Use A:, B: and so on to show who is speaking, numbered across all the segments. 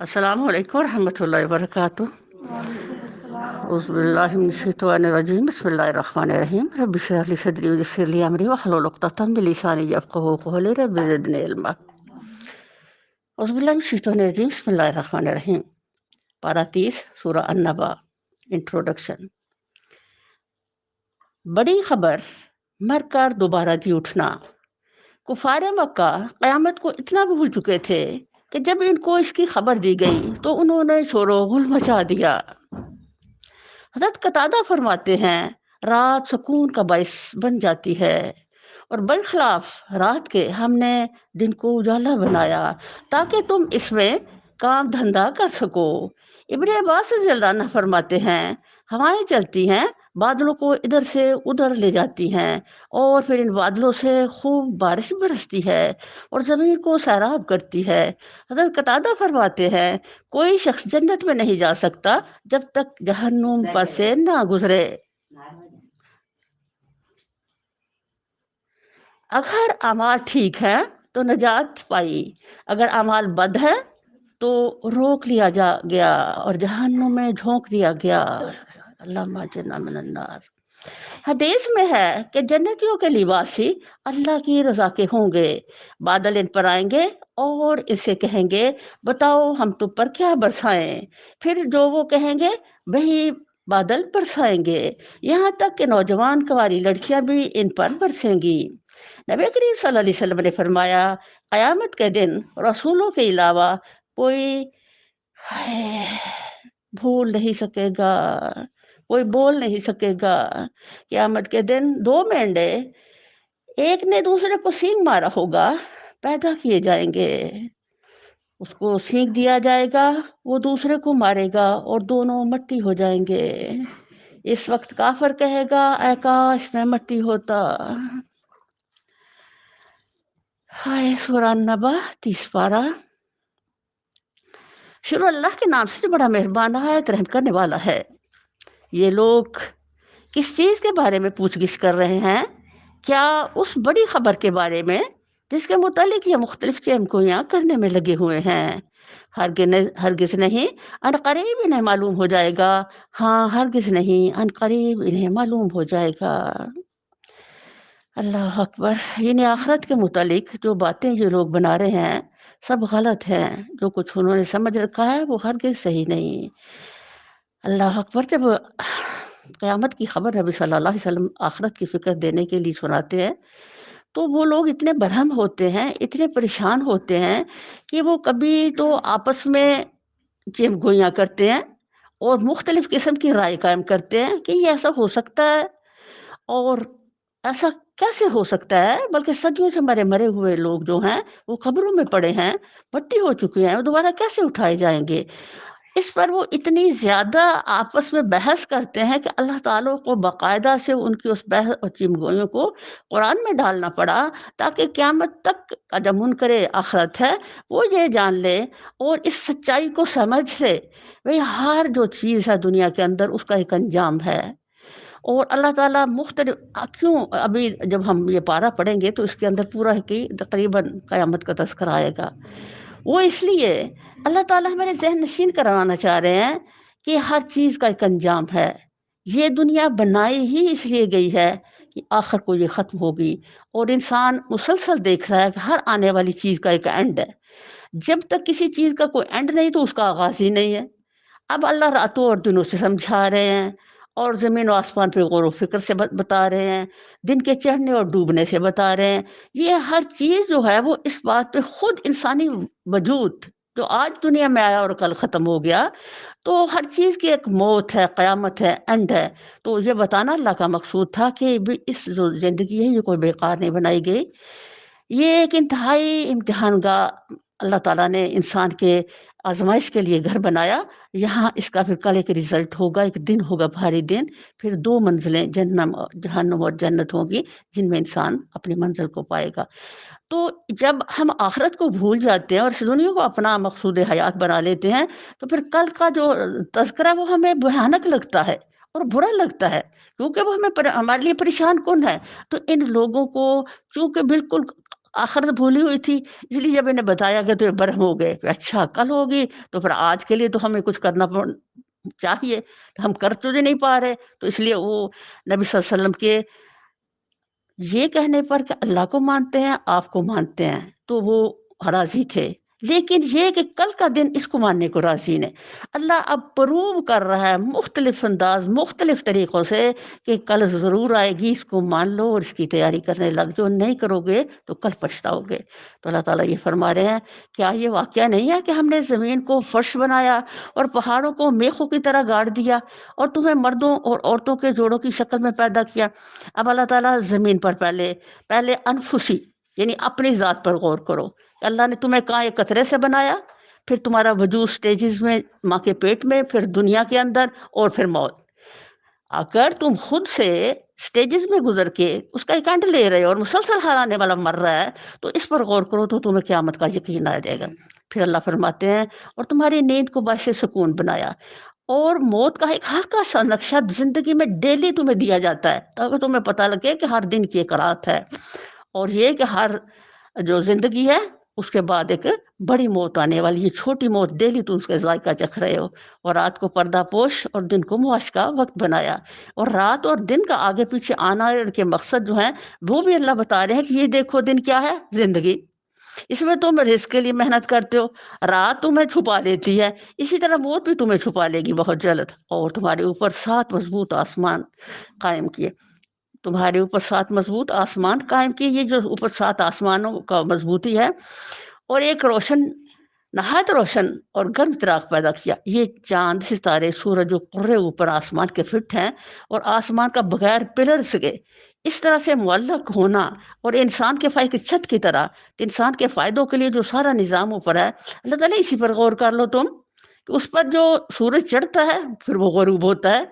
A: السلام علیکم ورحمۃ اللہ وبرکاتہ۔
B: وعلیکم السلام
A: اعوذ
B: ورحمۃ
A: باللہ
B: اللہ
A: من الشیطان
B: وبرکاتہ۔
A: الرجیم، بسم اللہ الرحمن الرحیم، رب اشرح لی صدری ویسر لی امری واحلل عقدۃ من لسانی یفقہوا قولی، رب زدنی علما۔ اعوذ باللہ من الشیطان الرجیم، بسم اللہ الرحمن الرحیم۔ پارہ 30 سورہ النبا، انٹروڈکشن۔ بڑی خبر، مر کر دوبارہ جی اٹھنا۔ کفار مکہ قیامت کو اتنا بھول چکے تھے کہ جب ان کو اس کی خبر دی گئی تو انہوں نے شور و غل مچا دیا۔ حضرت قتادہ فرماتے ہیں رات سکون کا باعث بن جاتی ہے، اور برخلاف رات کے ہم نے دن کو اجالا بنایا تاکہ تم اس میں کام دھندا کر سکو۔ ابن عباس رضی اللہ عنہ فرماتے ہیں ہوائیں چلتی ہیں، بادلوں کو ادھر سے ادھر لے جاتی ہیں، اور پھر ان بادلوں سے خوب بارش برستی ہے اور زمین کو سیراب کرتی ہے۔ حضرت قتادہ فرماتے ہیں کوئی شخص جنت میں نہیں جا سکتا جب تک جہنم پر سے نہ گزرے۔ اگر اعمال ٹھیک ہے تو نجات پائی، اگر اعمال بد ہے تو روک لیا گیا اور جہنم میں جھونک دیا گیا۔ اللہم اجرنا من النار۔ حدیث میں ہے کہ جنتیوں کے لباسی اللہ کی رضا کے ہوں گے، بادل ان پر آئیں گے اور ان سے کہیں گے بتاؤ ہم تم پر کیا برسائیں، پھر جو وہ کہیں گے وہی بادل برسائیں گے، یہاں تک کہ نوجوان کنواری لڑکیاں بھی ان پر برسیں گی۔ نبی کریم صلی اللہ علیہ وسلم نے فرمایا قیامت کے دن رسولوں کے علاوہ کوئی بھول نہیں سکے گا، کوئی بول نہیں سکے گا۔ قیامت کے دن دو مینڈے ایک نے دوسرے کو سینگ مارا ہوگا پیدا کیے جائیں گے، اس کو سینگ دیا جائے گا، وہ دوسرے کو مارے گا اور دونوں مٹی ہو جائیں گے۔ اس وقت کافر کہے گا اے کاش میں مٹی ہوتا۔ ہائے سورہ النبا 30 پارہ۔ شروع اللہ کے نام سے بڑا مہربان نہایت رحم کرنے والا ہے۔ یہ لوگ کس چیز کے بارے میں پوچھ گچھ کر رہے ہیں؟ کیا اس بڑی خبر کے بارے میں جس کے متعلق یہ مختلف چمگویاں کرنے میں لگے ہوئے ہیں؟ ہرگز نہیں، ان قریب انہیں معلوم ہو جائے گا۔ ہاں ہرگز نہیں، ان قریب انہیں معلوم ہو جائے گا۔ اللہ اکبر۔ یعنی آخرت کے متعلق جو باتیں یہ لوگ بنا رہے ہیں سب غلط ہیں، جو کچھ انہوں نے سمجھ رکھا ہے وہ ہرگز صحیح نہیں۔ اللہ اکبر۔ جب قیامت کی خبر نبی صلی اللہ علیہ وسلم آخرت کی فکر دینے کے لیے سناتے ہیں تو وہ لوگ اتنے برہم ہوتے ہیں، اتنے پریشان ہوتے ہیں کہ وہ کبھی تو آپس میں چیم گوئیاں کرتے ہیں اور مختلف قسم کی رائے قائم کرتے ہیں کہ یہ ایسا ہو سکتا ہے، اور ایسا کیسے ہو سکتا ہے، بلکہ صدیوں سے مرے ہوئے لوگ جو ہیں وہ قبروں میں پڑے ہیں، مٹی ہو چکے ہیں، وہ دوبارہ کیسے اٹھائے جائیں گے؟ اس پر وہ اتنی زیادہ آپس میں بحث کرتے ہیں کہ اللہ تعالیٰ کو باقاعدہ سے ان کی اس بحث اور چمگوئیوں کو قرآن میں ڈالنا پڑا تاکہ قیامت تک کا جو منکر آخرت ہے وہ یہ جان لے اور اس سچائی کو سمجھ لے بھئی ہر جو چیز ہے دنیا کے اندر اس کا ایک انجام ہے۔ اور اللہ تعالیٰ مختلف کیوں ابھی جب ہم یہ پارہ پڑھیں گے تو اس کے اندر پورا ہے کہ تقریباً قیامت کا تذکرہ آئے گا۔ وہ اس لیے اللہ تعالیٰ ہمارے ذہن نشین کروانا چاہ رہے ہیں کہ ہر چیز کا ایک انجام ہے۔ یہ دنیا بنائی ہی اس لیے گئی ہے کہ آخر کو یہ ختم ہوگی، اور انسان مسلسل دیکھ رہا ہے کہ ہر آنے والی چیز کا ایک اینڈ ہے۔ جب تک کسی چیز کا کوئی اینڈ نہیں تو اس کا آغاز ہی نہیں ہے۔ اب اللہ راتوں اور دنوں سے سمجھا رہے ہیں، اور زمین و آسمان پہ غور و فکر سے بتا رہے ہیں، دن کے چڑھنے اور ڈوبنے سے بتا رہے ہیں۔ یہ ہر چیز جو ہے وہ اس بات پہ خود انسانی وجود جو آج دنیا میں آیا اور کل ختم ہو گیا، تو ہر چیز کی ایک موت ہے، قیامت ہے، اینڈ ہے۔ تو یہ بتانا اللہ کا مقصود تھا کہ اس جو زندگی ہے یہ کوئی بیکار نہیں بنائی گئی، یہ ایک انتہائی امتحان گاہ اللہ تعالیٰ نے انسان کے آزمائش کے لیے گھر بنایا۔ یہاں اس کا پھر کل ایک رزلٹ ہوگا، ایک دن ہوگا بھاری دن، پھر دو منزلیں جہنم اور جنت ہوں گی جن میں انسان اپنی منزل کو پائے گا۔ تو جب ہم آخرت کو بھول جاتے ہیں اور اس دنیا کو اپنا مقصود حیات بنا لیتے ہیں تو پھر کل کا جو تذکرہ وہ ہمیں بھیانک لگتا ہے اور برا لگتا ہے، کیونکہ وہ ہمارے لیے پریشان کن ہے۔ تو ان لوگوں کو چونکہ بالکل آخرت بھولی ہوئی تھی، اس لیے جب انہیں بتایا کہ تو یہ برہم ہو گئے کہ اچھا کل ہوگی، تو پھر آج کے لیے تو ہمیں کچھ کرنا چاہیے، تو ہم کر تو نہیں پا رہے، تو اس لیے وہ نبی صلی اللہ علیہ وسلم کے یہ کہنے پر کہ اللہ کو مانتے ہیں آپ کو مانتے ہیں تو وہ راضی تھے، لیکن یہ کہ کل کا دن اس کو ماننے کو راضی نہیں۔ اللہ اب پروو کر رہا ہے مختلف انداز مختلف طریقوں سے کہ کل ضرور آئے گی، اس کو مان لو اور اس کی تیاری کرنے لگ جو، نہیں کرو گے تو کل پچھتاؤ گے۔ تو اللہ تعالیٰ یہ فرما رہے ہیں کیا یہ واقعہ نہیں ہے کہ ہم نے زمین کو فرش بنایا اور پہاڑوں کو میخوں کی طرح گاڑ دیا اور تمہیں مردوں اور عورتوں کے جوڑوں کی شکل میں پیدا کیا۔ اب اللہ تعالیٰ زمین پر پہلے انفسی یعنی اپنی ذات پر غور کرو کہ اللہ نے تمہیں کہاں ایک قطرے سے بنایا، پھر تمہارا وجود سٹیجز میں ماں کے پیٹ میں، پھر دنیا کے اندر اور پھر موت۔ اگر تم خود سے سٹیجز میں گزر کے اس کا ایک اینڈ لے رہے ہو اور مسلسل ہرانے والا مر رہا ہے تو اس پر غور کرو تو تمہیں قیامت کا یقین آ جائے گا۔ پھر اللہ فرماتے ہیں اور تمہاری نیند کو باعث سکون بنایا اور موت کا ایک ہلکا سا نقشہ زندگی میں ڈیلی تمہیں دیا جاتا ہے تاکہ تمہیں پتہ لگے کہ ہر دن کی ایک رات ہے، اور یہ کہ ہر جو زندگی ہے اس کے بعد ایک بڑی موت آنے والی، یہ چھوٹی موت ڈیلی تم اس کا ذائقہ چکھ رہے ہو۔ اور رات کو پردہ پوش اور دن کو معاش کا وقت بنایا، اور رات اور دن کا آگے پیچھے آنا کے مقصد جو ہیں وہ بھی اللہ بتا رہے ہیں کہ یہ دیکھو دن کیا ہے، زندگی، اس میں تم رزق کے لیے محنت کرتے ہو، رات تمہیں چھپا لیتی ہے، اسی طرح موت بھی تمہیں چھپا لے گی بہت جلد۔ اور تمہارے اوپر 7 مضبوط آسمان قائم کیے، تمہارے اوپر 7 مضبوط آسمان قائم کیے، یہ جو اوپر 7 آسمانوں کا مضبوطی ہے، اور ایک روشن نہایت روشن اور گرم چراغ پیدا کیا۔ یہ چاند ستارے سورج و قرے اوپر آسمان کے فٹ ہیں اور آسمان کا بغیر پلرز کے اس طرح سے معلق ہونا، اور انسان کے فائدے کی چھت کی طرح انسان کے فائدوں کے لیے جو سارا نظام اوپر ہے، اللہ تعالیٰ اسی پر غور کر لو تم کہ اس پر جو سورج چڑھتا ہے پھر وہ غروب ہوتا ہے،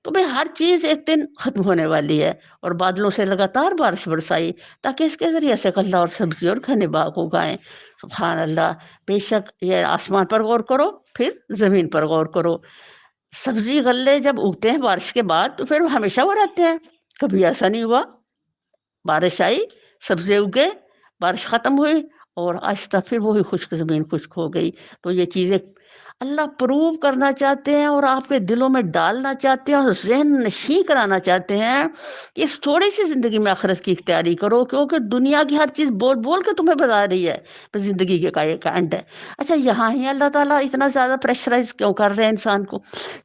A: تو بھئی ہر چیز ایک دن ختم ہونے والی ہے، اور بادلوں سے لگاتار بارش برسائی تاکہ اس کے ذریعے سے غلہ اور سبزی اور گھنے باغ اگائیں۔ سبحان اللہ، بے شک یہ آسمان پر غور کرو پھر زمین پر غور کرو۔ سبزی غلے جب اگتے ہیں بارش کے بعد تو پھر ہمیشہ وہ رہتے ہیں، کبھی ایسا نہیں ہوا بارش آئی سبزی اگے بارش ختم ہوئی اور آہستہ پھر وہی خشک زمین خشک ہو گئی۔ تو یہ چیزیں اللہ پروو کرنا چاہتے ہیں اور آپ کے دلوں میں ڈالنا چاہتے ہیں اور ذہن نشیں کرانا چاہتے ہیں کہ اس تھوڑی سی زندگی میں آخرت کی تیاری کرو، کیونکہ دنیا کی ہر چیز بول بول کے تمہیں بتا رہی ہے کہ زندگی کے کا ایک اینڈ ہے۔ اچھا یہاں ہی اللہ تعالیٰ اتنا زیادہ پریشرائز کیوں کر رہے ہیں انسان کو؟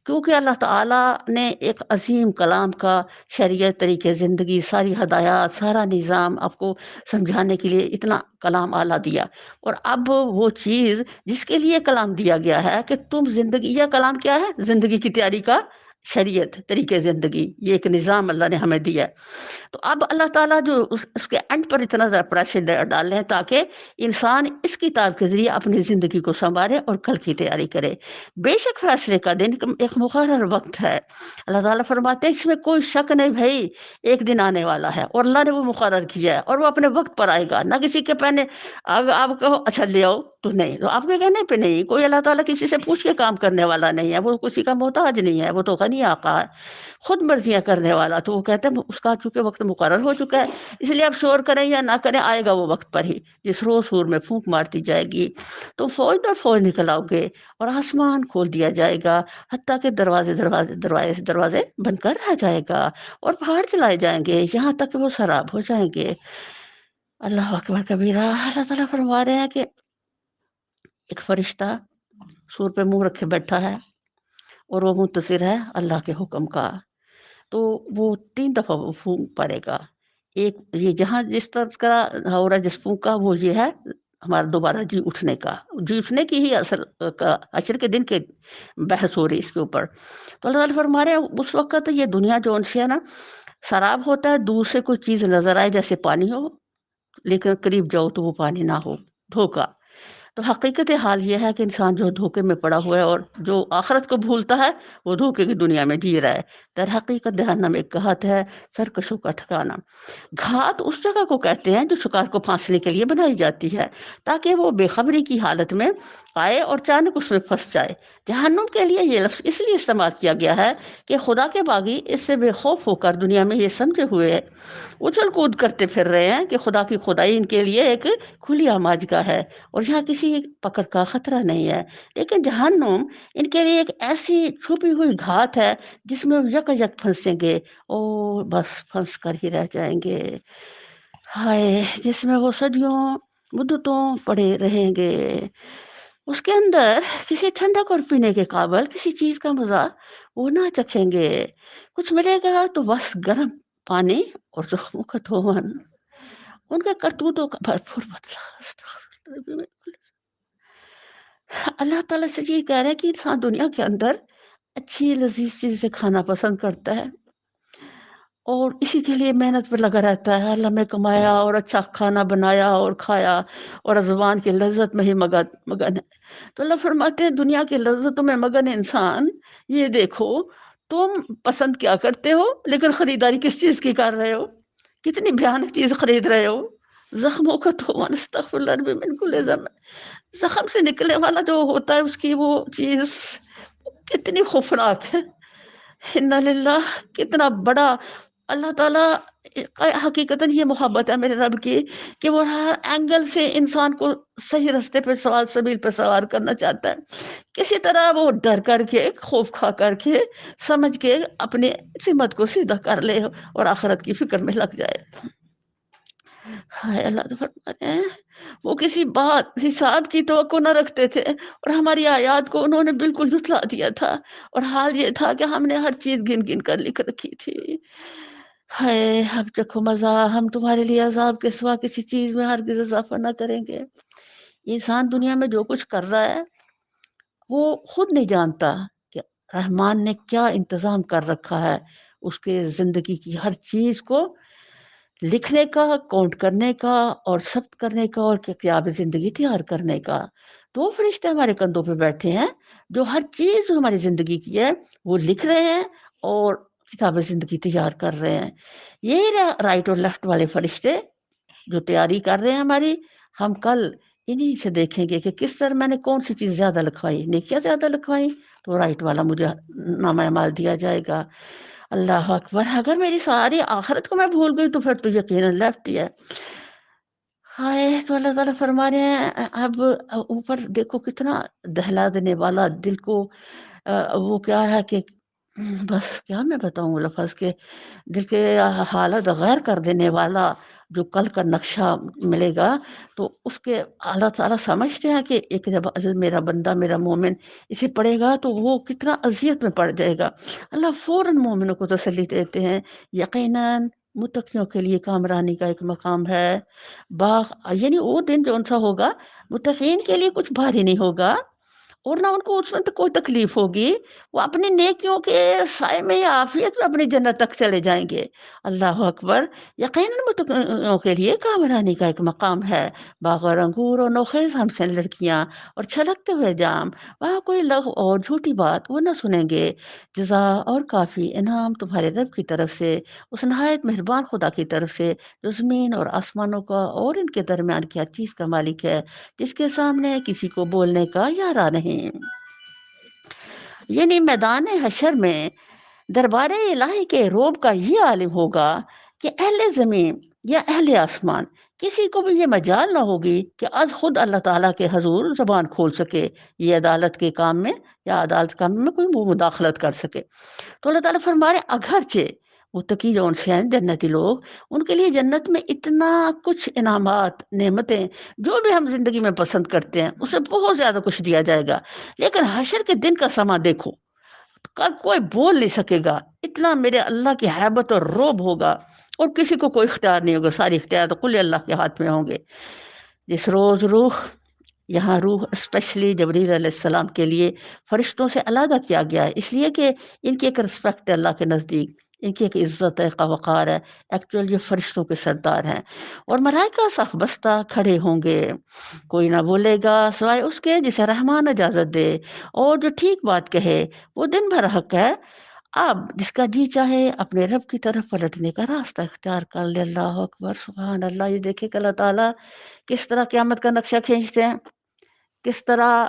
A: کیونکہ اللہ تعالیٰ نے ایک عظیم کلام کا شریعت طریقے زندگی ساری ہدایات سارا نظام آپ کو سمجھانے کے لیے اتنا کلام اعلیٰ دیا، اور اب وہ چیز جس کے لیے کلام دیا گیا ہے کہ تم زندگی، یہ کلام کیا ہے؟ زندگی کی تیاری کا شریعت طریقے زندگی، یہ ایک نظام اللہ نے ہمیں دیا ہے۔ تو اب اللہ تعالیٰ جو اس کے اینڈ پر اتنا زیادہ پریشر ڈال رہے ہیں تاکہ انسان اس کتاب کے ذریعے اپنی زندگی کو سنوارے اور کل کی تیاری کرے۔ بے شک فیصلے کا دن ایک مقرر وقت ہے، اللہ تعالیٰ فرماتے ہیں اس میں کوئی شک نہیں بھائی، ایک دن آنے والا ہے اور اللہ نے وہ مقرر کیا ہے اور وہ اپنے وقت پر آئے گا، نہ کسی کے پہنے آپ کہو اچھا لے آؤ تو نہیں، تو آپ کے کہنے پہ نہیں، کوئی اللہ تعالیٰ کسی سے پوچھ کے کام کرنے والا نہیں ہے، وہ کسی کا محتاج نہیں ہے، وہ تو غنی آقا ہے، خود مرضیاں کرنے والا۔ تو وہ کہتے ہیں اس کا چونکہ وقت مقرر ہو چکا ہے، اس لیے آپ شور کریں یا نہ کریں آئے گا وہ وقت پر ہی، جس روز سور میں پھونک مارتی جائے گی تو فوج در فوج نکل آؤ گے اور آسمان کھول دیا جائے گا، حتیٰ کہ دروازے بن کر رہ جائے گا، اور پہاڑ چلائے جائیں گے یہاں تک کہ وہ سراب ہو جائیں گے۔ اللہ اکبر کبیرہ۔ اللہ تعالیٰ فرما رہے ہیں کہ ایک فرشتہ سور پہ منہ رکھے بیٹھا ہے اور وہ منتظر ہے اللہ کے حکم کا، تو وہ 3 دفعہ وہ پھونک پڑے گا۔ ایک یہ جہاں جس تذکرہ ہو رہا ہے جس پھونک کا، وہ یہ ہے ہمارا دوبارہ جی اٹھنے کا، جی اٹھنے کی ہی اثر کا عشر کے دن کے بحث ہو رہی اس کے اوپر۔ تو اللہ تعالیٰ فرما رہے ہیں اس وقت یہ دنیا جو ان سے ہے نا سراب ہوتا ہے، دور سے کوئی چیز نظر آئے جیسے پانی ہو لیکن قریب جاؤ تو وہ پانی نہ ہو، دھوکا۔ تو حقیقت حال یہ ہے کہ انسان جو دھوکے میں پڑا ہوا ہے اور جو آخرت کو بھولتا ہے وہ دھوکے کی دنیا میں جی رہا ہے۔ در حقیقت جہنم ایک گھات ہے، سرکشوں کا ٹھکانا۔ گھات اس جگہ کو کہتے ہیں جو شکار کو پھانسنے کے لیے بنائی جاتی ہے تاکہ وہ بے خبری کی حالت میں آئے اور اچانک اس میں پھنس جائے۔ جہنم کے لیے یہ لفظ اس لیے استعمال کیا گیا ہے کہ خدا کے باغی اس سے بے خوف ہو کر دنیا میں یہ سمجھے ہوئے اچھل کود کرتے پھر رہے ہیں کہ خدا کی خدائی ان کے لیے ایک کھلی آماجگاہ ہے اور یہاں کسی پکڑ کا خطرہ نہیں ہے، لیکن جہنم ان کے لیے ایک ایسی چھپی ہوئی گھات ہے جس میں یک یک پھنسیں گے اور بس پھنس کر ہی رہ جائیں گے، ہائے، جس میں وہ صدیوں مدتوں پڑے رہیں گے۔ اس کے اندر کسی ٹھنڈک اور پینے کے قابل کسی چیز کا مزہ وہ نہ چکھیں گے، کچھ ملے گا تو بس گرم پانی اور زخموں کا دھون۔ ان کے کرتوتوں کا بھرپور بدلہ۔ اللہ تعالیٰ سے یہ کہہ رہے ہیں کہ انسان دنیا کے اندر اچھی لذیذ چیزیں کھانا پسند کرتا ہے اور اسی کے لیے محنت پہ لگا رہتا ہے، اللہ میں کمایا اور اچھا کھانا بنایا اور کھایا اور زبان کی لذت میں ہی مگن ہے۔ تو اللہ فرماتے ہیں دنیا کی لذتوں میں مگن انسان، یہ دیکھو تم پسند کیا کرتے ہو لیکن خریداری کس چیز کی کر رہے ہو، کتنی بھیانک چیز خرید رہے ہو۔ زخموں کا تو استغفر اللہ من کل ذنب، زخم سے نکلنے والا جو ہوتا ہے اس کی وہ چیز کتنی خوفناک ہے۔ انا للہ، کتنا بڑا اللہ تعالیٰ حقیقتاً یہ محبت ہے میرے رب کی کہ وہ ہر اینگل سے انسان کو صحیح راستے پہ سبیل پہ سوار کرنا چاہتا ہے، کسی طرح وہ ڈر کر کے، خوف کھا کر کے، سمجھ کے اپنے سمت کو سیدھا کر لے اور آخرت کی فکر میں لگ جائے۔ ہائے، اللہ تو فرماتے ہیں وہ کسی بات حساب کی توقع نہ رکھتے تھے اور ہماری آیات کو انہوں نے بالکل جھٹلا دیا تھا، اور حال یہ تھا کہ ہم نے ہر چیز گن گن کر لکھ رکھی تھی۔ ہائے، اب چکھو مزہ، ہم تمہارے لیے عذاب کے سوا کسی چیز میں ہرگز اضافہ نہ کریں گے۔ انسان دنیا میں جو کچھ کر رہا ہے وہ خود نہیں جانتا کہ رحمان نے کیا انتظام کر رکھا ہے اس کے زندگی کی ہر چیز کو لکھنے کا، کاؤنٹ کرنے کا اور ثبت کرنے کا اور کتاب زندگی تیار کرنے کا۔ دو فرشتے ہمارے کندھوں پہ بیٹھے ہیں جو ہر چیز جو ہماری زندگی کی ہے وہ لکھ رہے ہیں اور کتاب زندگی تیار کر رہے ہیں۔ یہی رائٹ اور لیفٹ والے فرشتے جو تیاری کر رہے ہیں ہماری، ہم کل انہی سے دیکھیں گے کہ کس طرح میں نے کون سی چیز زیادہ لکھوائی، نیکیاں زیادہ لکھوائی تو رائٹ والا مجھے نامہ اعمال دیا جائے گا۔ اللہ اکبر، اگر میری ساری آخرت کو میں بھول گئی تو پھر تو یقیناً لیفٹ ہی ہے۔ ہائے، تو اللہ تعالیٰ فرما رہے ہیں اب اوپر دیکھو کتنا دہلا دینے والا دل کو وہ کیا ہے کہ بس کیا میں بتاؤں لفظ کے دل کے حالت غیر کر دینے والا جو کل کا نقشہ ملے گا، تو اس کے اللہ تعالیٰ سمجھتے ہیں کہ ایک جب میرا بندہ، میرا مومن اسے پڑھے گا تو وہ کتنا اذیت میں پڑ جائے گا۔ اللہ فوراً مومنوں کو تسلی دیتے ہیں، یقیناً متقیوں کے لیے کامرانی کا ایک مقام ہے، باغ، یعنی وہ دن جو سا ہوگا متقین کے لیے کچھ بھاری نہیں ہوگا اور نہ ان کو اس میں کوئی تکلیف ہوگی، وہ اپنی نیکیوں کے سائے میں یا عافیت میں اپنی جنت تک چلے جائیں گے۔ اللہ اکبر، یقیناً متقیوں کے لیے کامرانی کا ایک مقام ہے، باغ اور انگور اور نوخیز ہمسن لڑکیاں اور چھلکتے ہوئے جام، وہاں کوئی لغو اور جھوٹی بات وہ نہ سنیں گے۔ جزا اور کافی انعام تمہارے رب کی طرف سے، اس نہایت مہربان خدا کی طرف سے جو زمین اور آسمانوں کا اور ان کے درمیان کی ہر چیز کا مالک ہے، جس کے سامنے کسی کو بولنے کا یارہ نہیں۔ یعنی میدان حشر میں دربار الہی کے روب کا یہ عالم ہوگا کہ اہل زمین یا اہل آسمان کسی کو بھی یہ مجال نہ ہوگی کہ آج خود اللہ تعالیٰ کے حضور زبان کھول سکے، یہ عدالت کے کام میں یا عدالت کام میں کوئی مداخلت کر سکے۔ تو اللہ تعالیٰ فرما رہے ہیں اگرچہ متقی جو ان سے ہیں جنتی لوگ، ان کے لیے جنت میں اتنا کچھ انعامات، نعمتیں جو بھی ہم زندگی میں پسند کرتے ہیں اسے بہت زیادہ کچھ دیا جائے گا، لیکن حشر کے دن کا سما دیکھو، کل کوئی بول نہیں سکے گا، اتنا میرے اللہ کی ہیبت اور روب ہوگا اور کسی کو کوئی اختیار نہیں ہوگا، ساری اختیار تو کل اللہ کے ہاتھ میں ہوں گے۔ جس روز روح، یہاں روح اسپیشلی جبریل علیہ السلام کے لیے فرشتوں سے علیحدہ کیا گیا ہے، اس لیے کہ ان کی ایک رسپیکٹ ہے اللہ کے نزدیک، ان کی ایک عزت ہے، ایک وقار ہے، ایکچوئل یہ فرشتوں کے سردار ہیں، اور ملائکہ صف بستہ کھڑے ہوں گے، کوئی نہ بولے گا سوائے اس کے جسے رحمان اجازت دے، اور جو ٹھیک بات کہے وہ دن بھر حق ہے، اب جس کا جی چاہے اپنے رب کی طرف پلٹنے کا راستہ اختیار کر لے۔ اللہ اکبر، سبحان اللہ۔ یہ دیکھے کہ اللہ تعالیٰ کس طرح قیامت کا نقشہ کھینچتے ہیں، کس طرح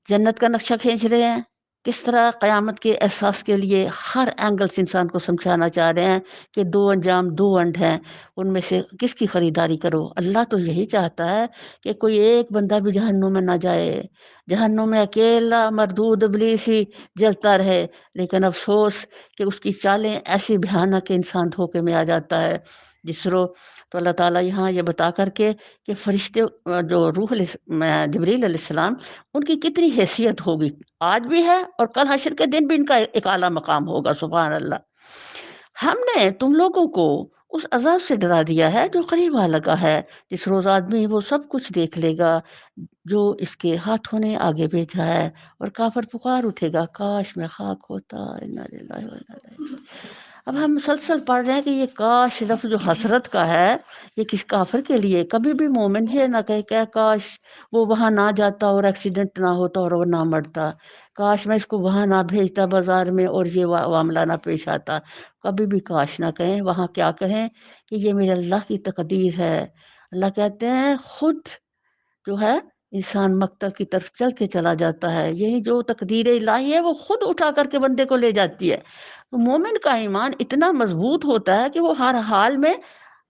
A: جنت کا نقشہ کھینچ رہے ہیں، کس طرح قیامت کے احساس کے لیے ہر اینگل سے انسان کو سمجھانا چاہ رہے ہیں کہ دو انجام، دو انڈ ہیں، ان میں سے کس کی خریداری کرو۔ اللہ تو یہی چاہتا ہے کہ کوئی ایک بندہ بھی جہنم میں نہ جائے، جہنم میں اکیلا مردود ابلیس ہی جلتا رہے، لیکن افسوس کہ اس کی چالیں ایسی بھیانک کہ انسان دھوکے میں آ جاتا ہے۔ جسرو تو اللہ تعالیٰ یہاں یہ بتا کر کے کہ فرشتے جو جبریل علیہ السلام، ان کی کتنی حیثیت ہوگی، آج بھی ہے اور کل حشر کے دن بھی ان کا ایک اعلیٰ مقام ہوگا۔ سبحان اللہ۔ ہم نے تم لوگوں کو اس عذاب سے ڈرا دیا ہے جو قریب آ لگا ہے، جس روز آدمی وہ سب کچھ دیکھ لے گا جو اس کے ہاتھوں نے آگے بھیجا ہے، اور کافر پکار اٹھے گا، کاش میں خاک ہوتا۔ انا للہ و انا الیہ راجعون۔ اب ہم مسلسل پڑھ رہے ہیں کہ یہ کاش لفظ جو حسرت کا ہے، یہ کس کافر کے لیے؟ کبھی بھی مومن یہ نہ کہے کہ کاش وہ وہاں نہ جاتا اور ایکسیڈنٹ نہ ہوتا اور وہ نہ مرتا، کاش میں اس کو وہاں نہ بھیجتا بازار میں اور یہ معاملہ نہ پیش آتا۔ کبھی بھی کاش نہ کہیں، وہاں کیا کہیں کہ یہ میرے اللہ کی تقدیر ہے۔ اللہ کہتے ہیں خود جو ہے انسان مقتل کی طرف چل کے چلا جاتا ہے، یہی جو تقدیر الہی ہے وہ خود اٹھا کر کے بندے کو لے جاتی ہے۔ تو مومن کا ایمان اتنا مضبوط ہوتا ہے کہ وہ ہر حال میں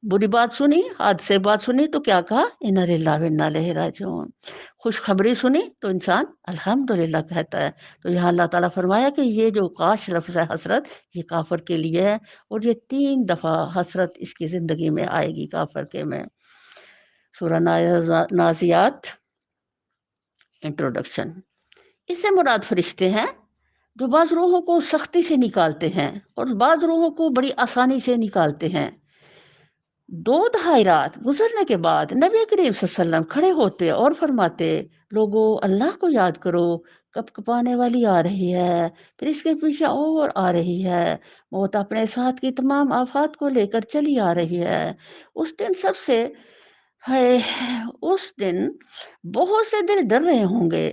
A: بری بات سنی، حادثے بات سنی تو کیا کہا، انا للہ و انا الیہ راجعون۔ خوشخبری سنی تو انسان الحمدللہ کہتا ہے۔ تو یہاں اللہ تعالیٰ فرمایا کہ یہ جو کاش لفظ ہے حسرت، یہ کافر کے لیے ہے، اور یہ 3 دفعہ حسرت اس کی زندگی میں آئے گی کافر کے میں۔ سورہ نازیات انٹروڈکشن۔ اس سے مراد فرشتے ہیں جو بعض روحوں کو سختی سے نکالتے ہیں اور بعض روحوں کو بڑی آسانی سے نکالتے ہیں۔ 2 رات گزرنے کے بعد نبی کریم صلی اللہ علیہ وسلم کھڑے ہوتے اور فرماتے، لوگو اللہ کو یاد کرو، کپ کپانے والی آ رہی ہے، پھر اس کے پیچھے اور آ رہی ہے، موت اپنے ساتھ کی تمام آفات کو لے کر چلی آ رہی ہے۔ اس دن سب سے ہے، اس دن بہت سے دل ڈر رہے ہوں گے،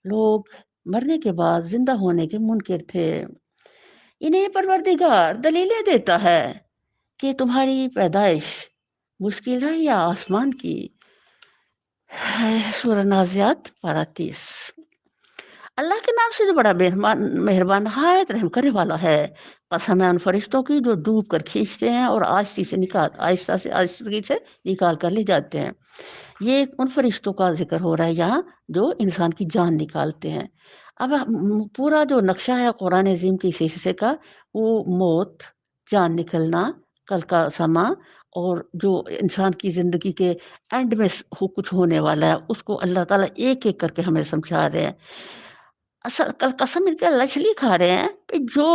A: لوگ مرنے کے بعد زندہ ہونے کے منکر تھے۔ انہیں پروردگار دلیلیں دیتا ہے کہ تمہاری پیدائش مشکل ہے یا آسمان کی ہے۔ سورہ نازیات 30۔ اللہ کے نام سے جو بڑا مہربان نہایت رحم کرنے والا ہے، پس ہمیں ان فرشتوں کی جو ڈوب کر کھینچتے ہیں اور آہستہ سے نکال کر لے جاتے ہیں۔ یہ ان فرشتوں کا ذکر ہو رہا ہے یہاں جو انسان کی جان نکالتے ہیں۔ اب پورا جو نقشہ ہے قرآن عظیم کے اس حصے کا، وہ موت، جان نکلنا، کل کا سما، اور جو انسان کی زندگی کے اینڈ میں کچھ ہونے والا ہے، اس کو اللہ تعالیٰ ایک ایک کر کے ہمیں سمجھا رہے ہیں۔ اصل کل قسم ان کے لچلی کھا رہے ہیں کہ جو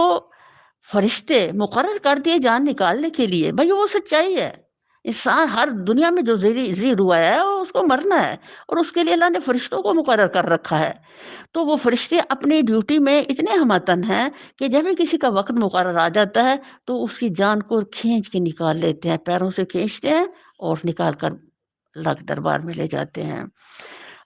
A: فرشتے مقرر کر دیے جان نکالنے کے لیے، بھائی وہ سچائی ہے۔ انسان ہر دنیا میں جو زی ہوا ہے اس کو مرنا ہے، اور اس کے لیے اللہ نے فرشتوں کو مقرر کر رکھا ہے۔ تو وہ فرشتے اپنی ڈیوٹی میں اتنے ہمتن ہیں کہ جب بھی کسی کا وقت مقرر آ جاتا ہے تو اس کی جان کو کھینچ کے نکال لیتے ہیں، پیروں سے کھینچتے ہیں اور نکال کر اللہ کے دربار میں لے جاتے ہیں۔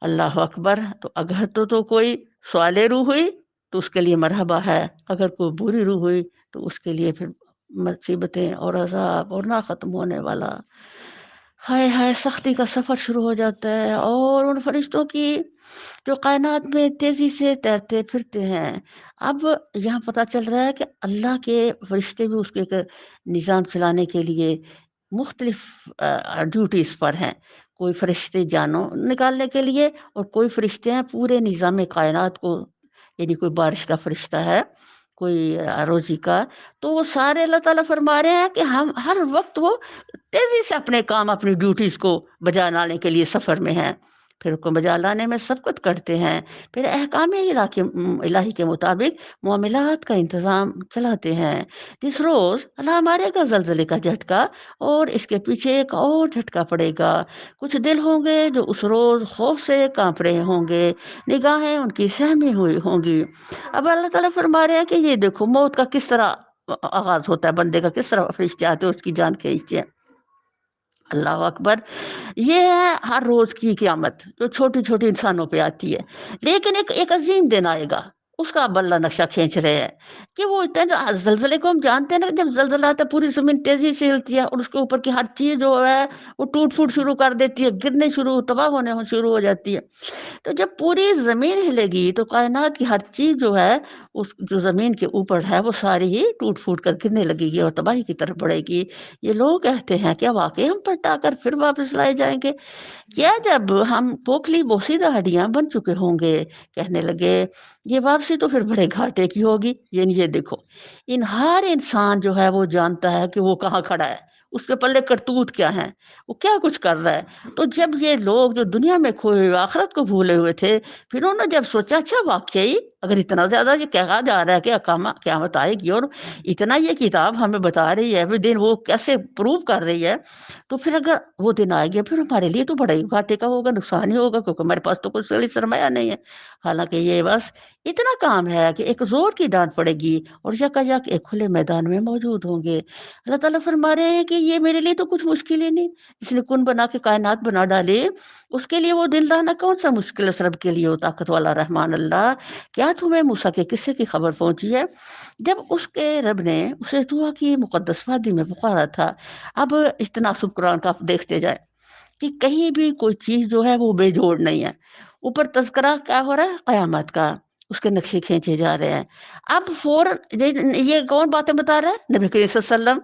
A: اللہ اکبر۔ تو اگر تو کوئی صالح روح ہوئی تو اس کے لیے مرحبا ہے، اگر کوئی بری روح ہوئی تو اس کے لیے پھر مصیبتیں اور عذاب اور نہ ختم ہونے والا ہائے ہائے سختی کا سفر شروع ہو جاتا ہے۔ اور ان فرشتوں کی جو کائنات میں تیزی سے تیرتے پھرتے ہیں۔ اب یہاں پتہ چل رہا ہے کہ اللہ کے فرشتے بھی اس کے نظام چلانے کے لیے مختلف ڈیوٹیز پر ہیں۔ کوئی فرشتے جانوں نکالنے کے لیے، اور کوئی فرشتے ہیں پورے نظام کائنات کو، یعنی کوئی بارش کا فرشتہ ہے، کوئی روزی کا، تو وہ سارے اللہ تعالیٰ فرما رہے ہیں کہ ہم ہر وقت وہ تیزی سے اپنے کام، اپنی ڈیوٹیز کو بجا لانے کے لیے سفر میں ہیں، پھر کو بجا لانے میں سبقت کرتے ہیں، پھر احکام الہی کے مطابق معاملات کا انتظام چلاتے ہیں۔ جس روز اللہ مارے گا زلزلے کا جھٹکا، اور اس کے پیچھے ایک اور جھٹکا پڑے گا، کچھ دل ہوں گے جو اس روز خوف سے کانپ رہے ہوں گے، نگاہیں ان کی سہمی ہوئی ہوں گی۔ اب اللہ تعالیٰ فرما رہے ہیں کہ یہ دیکھو موت کا کس طرح آغاز ہوتا ہے، بندے کا کس طرح فرشتے آتے ہیں اس کی جان کھینچتے ہیں۔ اللہ اکبر۔ یہ ہے ہر روز کی قیامت جو چھوٹی چھوٹی انسانوں پہ آتی ہے، لیکن ایک عظیم دن آئے گا، اس کا اب اللہ نقشہ کھینچ رہے ہیں کہ وہ اتنے زلزلے کو ہم جانتے ہیں نا، جب زلزلہ آتا ہے پوری زمین تیزی سے ہلتی ہے اور اس کے اوپر کی ہر چیز جو ہے وہ ٹوٹ پھوٹ شروع کر دیتی ہے، گرنے شروع، تباہ ہونے شروع ہو جاتی ہے۔ تو جب پوری زمین ہلے گی تو کائنات کی ہر چیز جو ہے اس جو زمین کے اوپر ہے وہ ساری ہی ٹوٹ پھوٹ کر گرنے لگے گی اور تباہی کی طرف بڑھے گی۔ یہ لوگ کہتے ہیں کیا واقعی ہم پلٹا کر پھر واپس لائے جائیں گے؟ کیا جب ہم پوکھلی بوسیدہ ہڈیاں بن چکے ہوں گے؟ کہنے لگے یہ واپسی تو پھر بڑے گھاٹے کی ہوگی۔ یعنی یہ دیکھو، ہر انسان جو ہے وہ جانتا ہے کہ وہ کہاں کھڑا ہے، اس کے پلے کرتوت کیا ہیں، وہ کیا کچھ کر رہا ہے۔ تو جب یہ لوگ جو دنیا میں کھوئے ہوئے آخرت کو بھولے ہوئے تھے، پھر انہوں نے جب سوچا اچھا واقعی اگر اتنا زیادہ یہ کہا جا رہا ہے کہ قیامت آئے گی اور اتنا یہ کتاب ہمیں بتا رہی ہے، وہ دن وہ کیسے پروو کر رہی ہے، تو پھر اگر وہ دن آئے گیا پھر ہمارے لیے تو بڑا ہی گھاٹے کا ہوگا، نقصان ہی ہوگا، کیونکہ ہمارے پاس تو کوئی صحیح سرمایہ نہیں ہے۔ حالانکہ یہ بس اتنا کام ہے کہ ایک زور کی ڈانٹ پڑے گی اور یکا یک ایک کھلے میدان میں موجود ہوں گے۔ اللہ تعالیٰ فرما رہے ہیں کہ یہ میرے لیے تو کچھ مشکل ہی نہیں، جس نے کن بنا کے کائنات بنا ڈالے اس کے لیے وہ دن لانا کون سا مشکل ہے؟ رب کے لیے وہ طاقت والا رحمان اللہ۔ کیا تمہیں موسیٰ کے قصے کی خبر پہنچی ہے جب اس کے رب نے اسے دعا کی مقدس وادی میں پکارا تھا؟ اب اس تناسب قرآن کا آپ دیکھتے جائیں کہ کہیں بھی کوئی چیز جو ہے وہ بے جوڑ نہیں ہے۔ اوپر تذکرہ کیا ہو رہا ہے؟ قیامت کا، اس کے نقشے کھینچے جا رہے ہیں۔ اب فوراً یہ کون باتیں بتا رہا ہے؟ نبی کریم صلی اللہ علیہ وسلم۔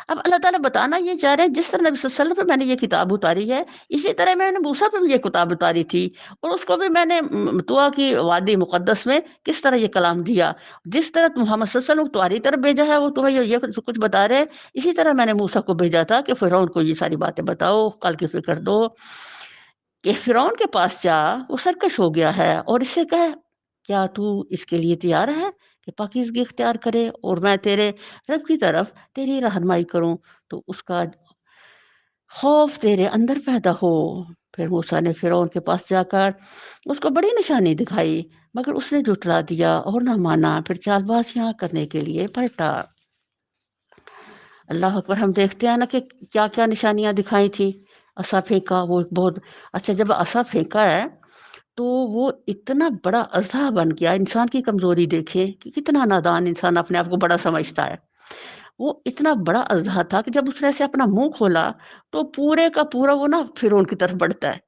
A: اب اللہ تعالیٰ بتانا یہ چاہ رہے ہیں جس طرح نبی صلی اللہ علیہ وسلم پہ میں نے یہ کتاب اتاری ہے، اسی طرح میں نے موسیٰ پہ بھی یہ کتاب اتاری تھی اور اس کو بھی میں نے طویٰ کی وادی مقدس میں کس طرح یہ کلام دیا۔ جس طرح محمد صلی اللہ علیہ وسلم کو تمہاری طرف بھیجا ہے، وہ تمہیں یہ کچھ بتا رہے ہیں، اسی طرح میں نے موسیٰ کو بھیجا تھا کہ فرعون کو یہ ساری باتیں بتاؤ، کل کی فکر دو کہ فرعون کے پاس جا، وہ سرکش ہو گیا ہے، اور اس سے کہے کیا تو اس کے لیے تیار ہے کہ پاکیزگی اختیار کرے اور میں تیرے رب کی طرف تیری رہنمائی کروں تو اس کا خوف تیرے اندر پیدا ہو۔ پھر موسیٰ نے فرعون کے پاس جا کر اس کو بڑی نشانی دکھائی، مگر اس نے جھٹلا دیا اور نہ مانا، پھر چال بازیاں کرنے کے لیے پلٹا۔ اللہ اکبر۔ ہم دیکھتے ہیں نا کہ کیا کیا نشانیاں دکھائی تھی۔ عصا پھینکا، وہ ایک بہت اچھا، جب عصا پھینکا ہے تو وہ اتنا بڑا اژدہا بن گیا۔ انسان کی کمزوری دیکھیں کہ کتنا نادان انسان اپنے آپ کو بڑا سمجھتا ہے۔ وہ اتنا بڑا اژدہا تھا کہ جب اس نے ایسے اپنا منہ کھولا تو پورے کا پورا وہ نا فرعون کی طرف بڑھتا ہے،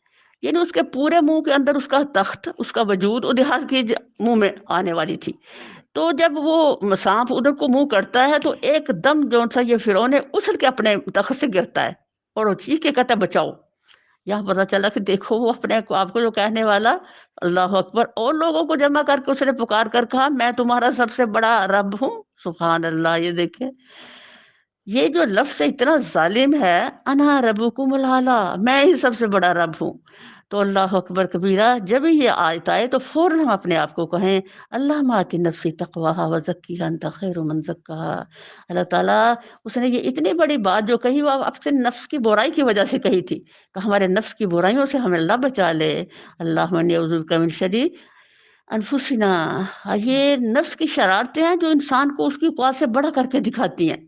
A: یعنی اس کے پورے منہ کے اندر اس کا تخت، اس کا وجود ادھر کی منہ میں آنے والی تھی۔ تو جب وہ سانپ ادھر کو منہ کرتا ہے تو ایک دم جو سا یہ فرعون ہے اچھل کے اپنے تخت سے گرتا ہے اور وہ چیخ کے کہتا ہے بچاؤ۔ یہاں پتا چلا کہ دیکھو وہ اپنے آپ کو جو کہنے والا، اللہ اکبر، اور لوگوں کو جمع کر کے اس نے پکار کر کہا میں تمہارا سب سے بڑا رب ہوں۔ سبحان اللہ۔ یہ دیکھیں یہ جو لفظ اتنا ظالم ہے، انا ربکم الاعلی، میں ہی سب سے بڑا رب ہوں۔ تو اللہ اکبر کبیرہ، جب ہی یہ آیت آئے تو فوراً ہم اپنے آپ کو کہیں اللہم آت نفسی تقواہا وزکیہا انت خیر من زکاہا۔ اللہ تعالیٰ اس نے یہ اتنی بڑی بات جو کہی وہ اپنے نفس کی برائی کی وجہ سے کہی تھی کہ ہمارے نفس کی برائیوں سے ہمیں اللہ بچا لے۔ اللہم انی اعوذ بک من شر انفسنا۔ یہ نفس کی شرارتیں ہیں جو انسان کو اس کی قوت سے بڑا کر کے دکھاتی ہیں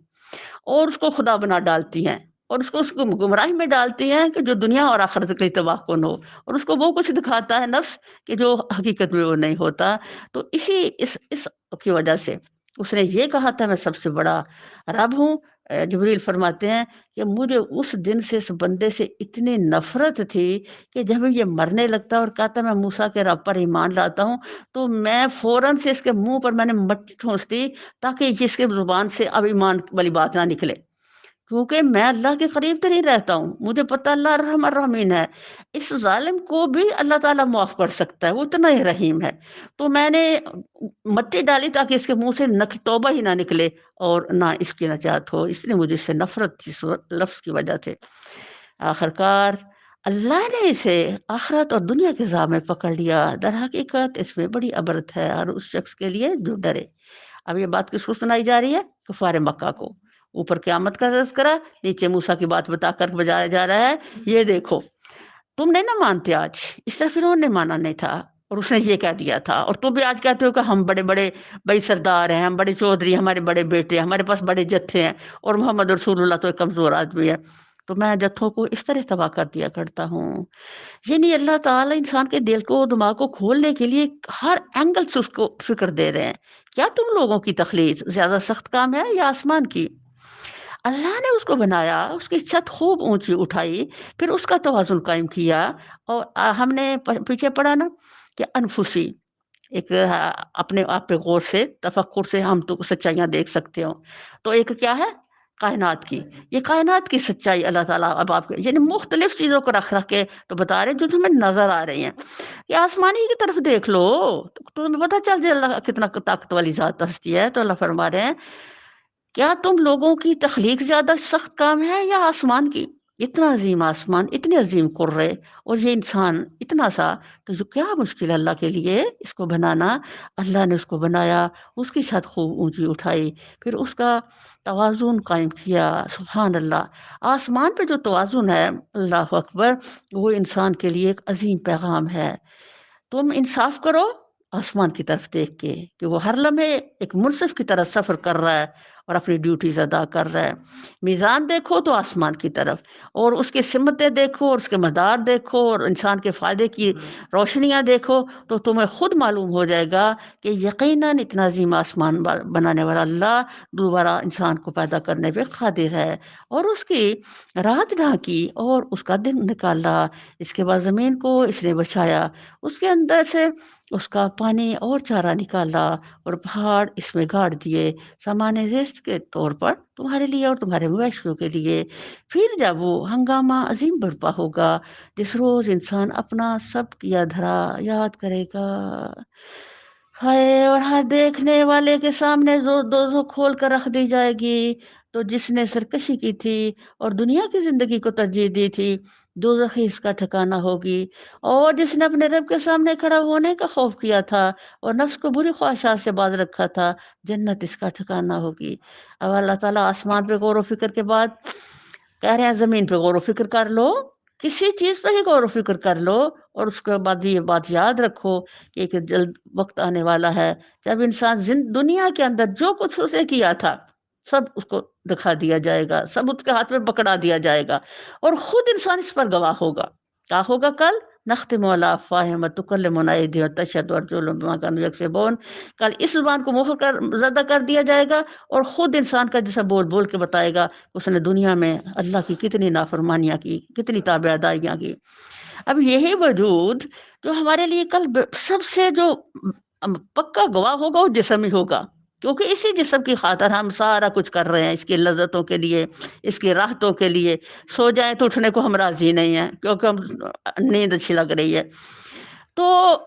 A: اور اس کو خدا بنا ڈالتی ہیں اور اس کو گمراہی میں ڈالتی ہیں کہ جو دنیا اور آخرت کے لیے تباہ کن ہو، اور اس کو وہ کچھ دکھاتا ہے نفس کہ جو حقیقت میں وہ نہیں ہوتا۔ تو اس کی وجہ سے اس نے یہ کہا تھا میں سب سے بڑا رب ہوں۔ جبریل فرماتے ہیں کہ مجھے اس دن سے اس بندے سے اتنی نفرت تھی کہ جب یہ مرنے لگتا اور کہتا میں موسیٰ کے رب پر ایمان لاتا ہوں تو میں فوراً سے اس کے منہ پر میں نے مٹی ٹھونستی تاکہ جس کے زبان سے اب ایمان والی بات نہ نکلے، کیونکہ میں اللہ کے قریب ترین رہتا ہوں، مجھے پتہ اللہ الرحمن الرحیم ہے۔ اس ظالم کو بھی اللہ تعالیٰ معاف کر سکتا ہے، وہ اتنا ہی رحیم ہے۔ تو میں نے مٹی ڈالی تاکہ اس کے منہ سے توبہ ہی نہ نکلے اور نہ اس کی نجات ہو۔ اس نے مجھے اس سے نفرت تھی، اس لفظ کی وجہ سے۔ آخرکار اللہ نے اسے آخرت اور دنیا کے عذاب میں پکڑ لیا۔ در حقیقت اس میں بڑی عبرت ہے ہر اس شخص کے لیے جو ڈرے۔ اب یہ بات کس کو سنائی جا رہی ہے؟ کفار مکہ کو۔ اوپر قیامت کا تذکرہ، نیچے موسیٰ کی بات بتا کر بجایا جا رہا ہے یہ دیکھو تم نہیں نہ مانتے آج، اس طرح فرعون نے مانا نہیں تھا اور اس نے یہ کہہ دیا تھا، اور تم بھی آج کہتے ہو کہ ہم بڑے بڑے بڑی سردار ہیں، ہم بڑے چودھری، ہمارے بڑے بیٹے، ہمارے پاس بڑے جتھے ہیں، اور محمد رسول اللہ تو ایک کمزور آدمی ہے۔ تو میں جتھوں کو اس طرح تباہ کر دیا کرتا ہوں۔ یعنی اللہ تعالیٰ انسان کے دل کو دماغ کو کھولنے کے لیے ہر اینگل سے اس کو فکر دے رہے ہیں۔ کیا تم لوگوں کی تخلیق زیادہ سخت کام ہے یا آسمان کی؟ اللہ نے اس کو بنایا، اس کی چھت خوب اونچی اٹھائی، پھر اس کا توازن قائم کیا، اور ہم نے پیچھے پڑھا نا کہ انفسی ایک اپنے آپ پہ غور سے تفکر سے ہم تو سچائیاں دیکھ سکتے ہو۔ تو ایک کیا ہے؟ کائنات کی، یہ کائنات کی سچائی اللہ تعالیٰ اب آپ کے یعنی مختلف چیزوں کو رکھ رکھ کے تو بتا رہے ہیں جو ہمیں نظر آ رہی ہیں کہ آسمانی کی طرف دیکھ لو تو تمہیں پتہ چل جائے اللہ کتنا طاقت والی ذات ہستی ہے۔ تو اللہ فرما رہے ہیں کیا تم لوگوں کی تخلیق زیادہ سخت کام ہے یا آسمان کی؟ اتنا عظیم آسمان، اتنے عظیم قرے، اور یہ انسان اتنا سا، تو جو کیا مشکل ہے اللہ کے لیے اس کو بنانا۔ اللہ نے اس کو بنایا، اس کی چھت خوب اونچی اٹھائی، پھر اس کا توازن قائم کیا۔ سبحان اللہ، آسمان پہ جو توازن ہے، اللہ اکبر، وہ انسان کے لیے ایک عظیم پیغام ہے۔ تم انصاف کرو آسمان کی طرف دیکھ کے کہ وہ ہر لمحے ایک منصف کی طرح سفر کر رہا ہے اور اپنی ڈیوٹیز ادا کر رہا ہے۔ میزان دیکھو تو آسمان کی طرف، اور اس کے سمتیں دیکھو اور اس کے مدار دیکھو اور انسان کے فائدے کی روشنیاں دیکھو، تو تمہیں خود معلوم ہو جائے گا کہ یقیناً اتنا عظیم آسمان بنانے والا اللہ دوبارہ انسان کو پیدا کرنے پہ قادر ہے۔ اور اس کی رات ڈھانکی اور اس کا دن نکالا، اس کے بعد زمین کو اس نے بچایا، اس کے اندر سے اس کا پانی اور چارہ نکالا، اور پہاڑ اس میں گاڑ دیے سامان رزق کے طور پر تمہارے لیے اور تمہارے مویشیوں کے لیے۔ پھر جب وہ ہنگامہ عظیم برپا ہوگا جس روز انسان اپنا سب کیا دھرا یاد کرے گا، ہائے، اور ہر دیکھنے والے کے سامنے دوزخ کھول کر رکھ دی جائے گی۔ تو جس نے سرکشی کی تھی اور دنیا کی زندگی کو ترجیح دی تھی، دوزخ ہی اس کا ٹھکانہ ہوگی۔ اور جس نے اپنے رب کے سامنے کھڑا ہونے کا خوف کیا تھا اور نفس کو بری خواہشات سے باز رکھا تھا، جنت اس کا ٹھکانہ ہوگی۔ اب اللہ تعالیٰ آسمان پہ غور و فکر کے بعد کہہ رہے ہیں زمین پہ غور و فکر کر لو، کسی چیز پہ ہی غور و فکر کر لو، اور اس کے بعد یہ بات یاد رکھو کہ ایک جلد وقت آنے والا ہے جب انسان دنیا کے اندر جو کچھ اسے کیا تھا سب اس کو دکھا دیا جائے گا، سب اس کے ہاتھ میں پکڑا دیا جائے گا، اور خود انسان اس پر گواہ ہوگا۔ کیا ہوگا کل؟ نختم علی افواہہم وتکلمنا ایدیہم وتشہد ارجلہم بما کانوا یکسبون۔ کل اس زبان کو مہر کر زدہ کر دیا جائے گا، اور خود انسان کا جیسا بول بول کے بتائے گا اس نے دنیا میں اللہ کی کتنی نافرمانیاں کی، کتنی تابعداریاں کی۔ اب یہی وجود جو ہمارے لیے کل سب سے جو پکا گواہ ہوگا وہ جسم ہی ہوگا، کیونکہ اسی جسم کی خاطر ہم سارا کچھ کر رہے ہیں، اس کی لذتوں کے لیے، اس کی راحتوں کے لیے۔ سو جائیں تو اٹھنے کو ہم راضی نہیں ہیں کیونکہ ہم نیند اچھی لگ رہی ہے۔ تو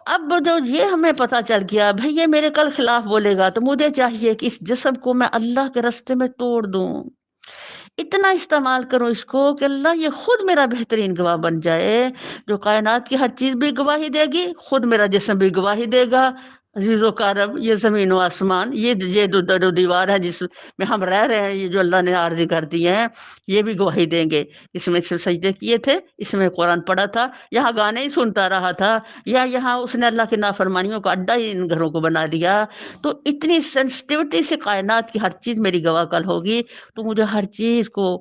A: اب جو یہ ہمیں پتہ چل گیا بھئی یہ میرے کل خلاف بولے گا، تو مجھے چاہیے کہ اس جسم کو میں اللہ کے راستے میں توڑ دوں، اتنا استعمال کروں اس کو کہ اللہ یہ خود میرا بہترین گواہ بن جائے۔ جو کائنات کی ہر چیز بھی گواہی دے گی، خود میرا جسم بھی گواہی دے گا۔ عزیز و کارب، یہ زمین و آسمان، یہ جو در و دیوار ہے جس میں ہم رہ رہے ہیں، یہ جو اللہ نے عارضی کر دی ہیں، یہ بھی گواہی دیں گے۔ اس میں سے سجدے کیے تھے، اس میں قرآن پڑھا تھا، یہاں گانے ہی سنتا رہا تھا، یا یہاں اس نے اللہ کی نافرمانیوں کا اڈا ہی ان گھروں کو بنا دیا۔ تو اتنی سینسٹیوٹی سے کائنات کی ہر چیز میری گواہ کل ہوگی، تو مجھے ہر چیز کو،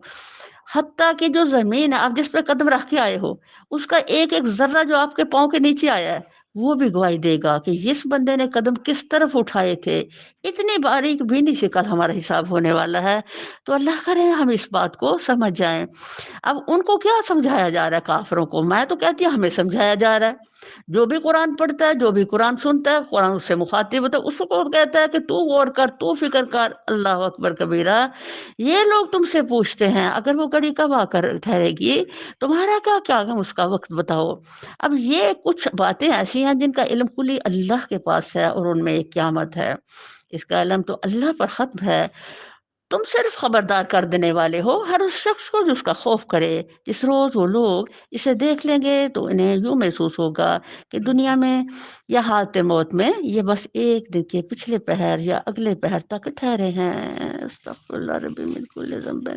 A: حتیٰ کہ جو زمین ہے آپ جس پہ قدم رکھ کے آئے ہو، اس کا ایک ایک ذرہ جو آپ کے پاؤں کے نیچے آیا ہے، وہ بھی گواہی دے گا کہ اس بندے نے قدم کس طرف اٹھائے تھے۔ اتنی باریک بینی سے کل ہمارا حساب ہونے والا ہے۔ تو اللہ کرے ہم اس بات کو سمجھ جائیں۔ اب ان کو کیا سمجھایا جا رہا ہے کافروں کو؟ میں تو کہتی ہوں ہمیں سمجھایا جا رہا ہے۔ جو بھی قرآن پڑھتا ہے، جو بھی قرآن سنتا ہے، قرآن اس سے مخاطب ہوتا ہے، اس کو کہتا ہے کہ تو غور کر، تو فکر کر۔ اللہ اکبر کبیرہ۔ یہ لوگ تم سے پوچھتے ہیں اگر وہ گھڑی کب آ کر ٹھہرے گی، تمہارا کیا کیا اس کا وقت بتاؤ۔ اب یہ کچھ باتیں ایسی ہیں جن کا علم کلی اللہ کے پاس ہے، اور ان میں ایک قیامت ہے، اس کا علم تو اللہ پر ختم ہے۔ تم صرف خبردار کر دینے والے ہو ہر اس شخص کو جو اس کا خوف کرے۔ جس روز وہ لوگ اسے دیکھ لیں گے تو انہیں یوں محسوس ہوگا کہ دنیا میں یا حالت موت میں یہ بس ایک دن کے پچھلے پہر یا اگلے پہر تک ٹھہرے ہیں۔ استغفر اللہ ربی من کل ذنب۔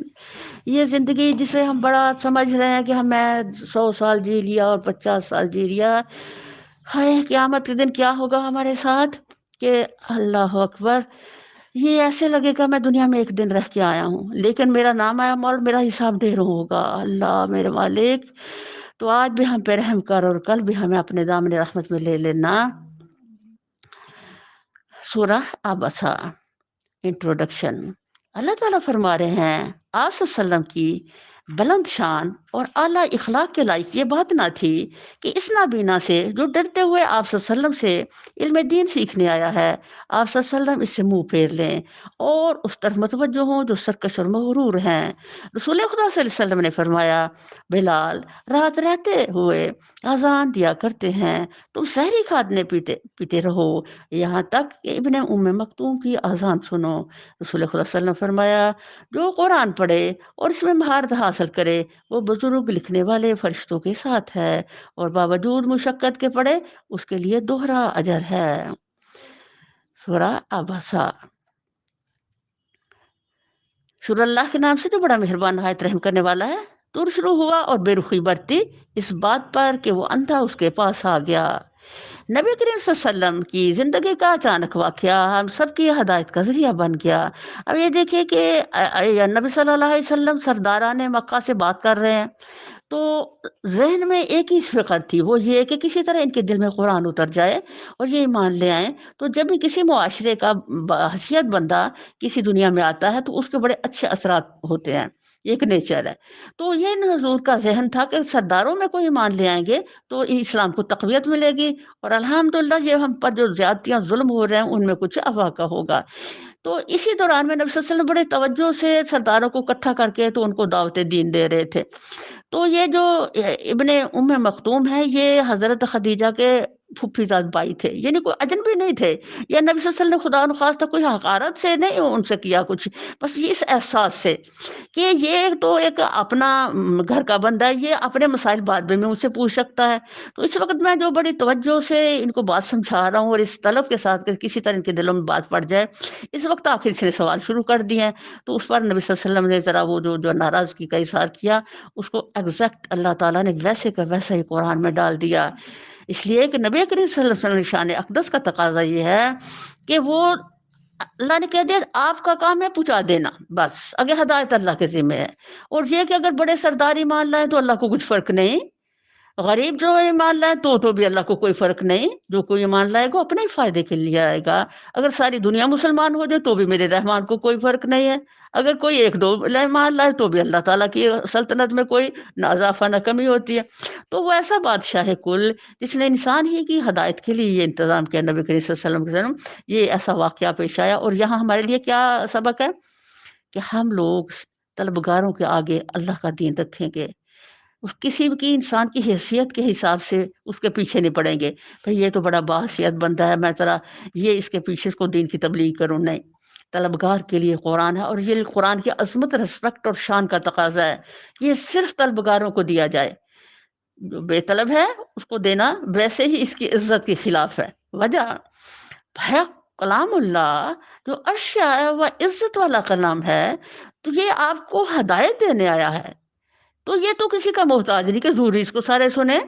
A: یہ زندگی جسے ہم بڑا سمجھ رہے ہیں کہ میں 100 سال جی لیا اور 50 سال جی لیا، ہائے قیامت کے دن کیا ہوگا ہمارے ساتھ کہ اللہ اکبر، یہ ایسے لگے گا میں دنیا میں ایک دن رہ کے آیا ہوں، لیکن میرا نام آیا مول میرا حساب ڈھیر ہوگا۔ اللہ میرے مالک، تو آج بھی ہم پہ رحم کر اور کل بھی ہمیں اپنے دامن رحمت میں لے لینا۔ سورہ عبسہ، انٹروڈکشن۔ اللہ تعالیٰ فرما رہے ہیں آپ صلی اللہ علیہ وسلم کی بلند شان اور اعلیٰ اخلاق کے لائق یہ بات نہ تھی کہ اس نابینا سے جو ڈرتے ہوئے آپ صلی اللہ علیہ وسلم سے علم دین سیکھنے آیا ہے، آپ صلی اللہ علیہ وسلم اس سے منہ پھیر لیں اور اس طرف متوجہ ہوں جو سرکش اور مغرور ہیں۔ رسول خدا صلی اللہ علیہ وسلم نے فرمایا، بلال رات رہتے ہوئے اذان دیا کرتے ہیں، تم سحری کھانے پیتے پیتے رہو یہاں تک کہ ابن ام مکتوم کی اذان سنو۔ رسول خدا صلی اللہ علیہ وسلم نے فرمایا، جو قرآن پڑھے اور اس میں مہارت حاصل کرے وہ بزرگ لکھنے والے فرشتوں کے ساتھ ہے اور باوجود مشقت کے پڑھے اس کے لیے دوہرا اجر ہے۔ سورہ عبسہ۔ شروع اللہ کے نام سے جو بڑا مہربان نہایت رحم کرنے والا ہے۔ دور شروع ہوا اور بے رخی برتی اس بات پر کہ وہ اندھا اس کے پاس آ گیا۔ نبی کریم صلی اللہ علیہ وسلم کی زندگی کا اچانک واقعہ ہم سب کی ہدایت کا ذریعہ بن گیا۔ اب یہ دیکھیں کہ نبی صلی اللہ علیہ وسلم سرداران مکہ سے بات کر رہے ہیں، تو ذہن میں ایک ہی فکر تھی، وہ یہ کہ کسی طرح ان کے دل میں قرآن اتر جائے اور یہ ایمان لے آئیں۔ تو جب بھی کسی معاشرے کا حیثیت بندہ کسی دنیا میں آتا ہے تو اس کے بڑے اچھے اثرات ہوتے ہیں، ایک نیچر ہے۔ تو یہ حضور کا ذہن تھا کہ سرداروں میں کوئی ایمان لے آئیں گے تو اسلام کو تقویت ملے گی، اور الحمدللہ یہ ہم پر جو زیادتیاں ظلم ہو رہے ہیں ان میں کچھ افاقہ ہوگا۔ تو اسی دوران میں نبی صلی اللہ علیہ وسلم بڑے توجہ سے سرداروں کو اکٹھا کر کے تو ان کو دعوت دین دے رہے تھے۔ تو یہ جو ابن ام مکتوم ہے یہ حضرت خدیجہ کے پھوپھی زاد بھائی تھے، یعنی کوئی اجنبی نہیں تھے۔ یا نبی صلی اللہ علیہ وسلم نے خدا نخواستہ کوئی حقارت سے نہیں ان سے کیا کچھ، بس یہ اس احساس سے کہ یہ تو ایک اپنا گھر کا بندہ ہے، یہ اپنے مسائل بعد میں مجھ سے پوچھ سکتا ہے۔ تو اس وقت میں جو بڑی توجہ سے ان کو بات سمجھا رہا ہوں اور اس طلب کے ساتھ کہ کسی طرح ان کے دلوں میں بات پڑ جائے، اس وقت آخر سے سوال شروع کر دیے ہیں۔ تو اس پر نبی صلی اللہ علیہ وسلم نے ذرا وہ جو ناراضگی کا اظہار کیا، اس کو ایگزیکٹ اللہ تعالیٰ نے ویسے کا ویسا ہی قرآن میں ڈال دیا۔ اس لیے کہ نبی کریم صلی اللہ علیہ وسلم شان اقدس کا تقاضا یہ ہے کہ وہ اللہ نے کہہ دیا آپ کا کام ہے پہنچا دینا، بس اگر ہدایت اللہ کے ذمہ ہے۔ اور یہ کہ اگر بڑے سردار ایمان لائیں تو اللہ کو کچھ فرق نہیں، غریب جو ایمان لائے تو بھی اللہ کو کوئی فرق نہیں، جو کوئی ایمان لائے گا اپنے ہی فائدے کے لیے آئے گا۔ اگر ساری دنیا مسلمان ہو جائے تو بھی میرے رحمان کو کوئی فرق نہیں ہے، اگر کوئی ایک دو ایمان لائے تو بھی اللہ تعالیٰ کی سلطنت میں کوئی نہ اضافہ نہ کمی ہوتی ہے۔ تو وہ ایسا بادشاہ ہے کل جس نے انسان ہی کی ہدایت کے لیے یہ انتظام کیا۔ نبی کریم صلی اللہ علیہ وسلم کے جنم یہ ایسا واقعہ پیش آیا، اور یہاں ہمارے لیے کیا سبق ہے کہ ہم لوگ طلبگاروں کے آگے اللہ کا دین رکھیں گے، کسی کی انسان کی حیثیت کے حساب سے اس کے پیچھے نہیں پڑیں گے، بھئی یہ تو بڑا باحثیت بندہ ہے میں ذرا یہ اس کے پیچھے اس کو دین کی تبلیغ کروں، نہیں۔ طلبگار کے لیے قرآن ہے، اور یہ قرآن کی عظمت، رسپیکٹ اور شان کا تقاضا ہے، یہ صرف طلبگاروں کو دیا جائے۔ جو بے طلب ہے اس کو دینا ویسے ہی اس کی عزت کے خلاف ہے۔ وجہ ہے کلام اللہ جو اشیاء و عزت والا کلام ہے، تو یہ آپ کو ہدایت دینے آیا ہے، تو یہ تو کسی کا محتاج نہیں کہ ضروری اس کو سارے سنیں۔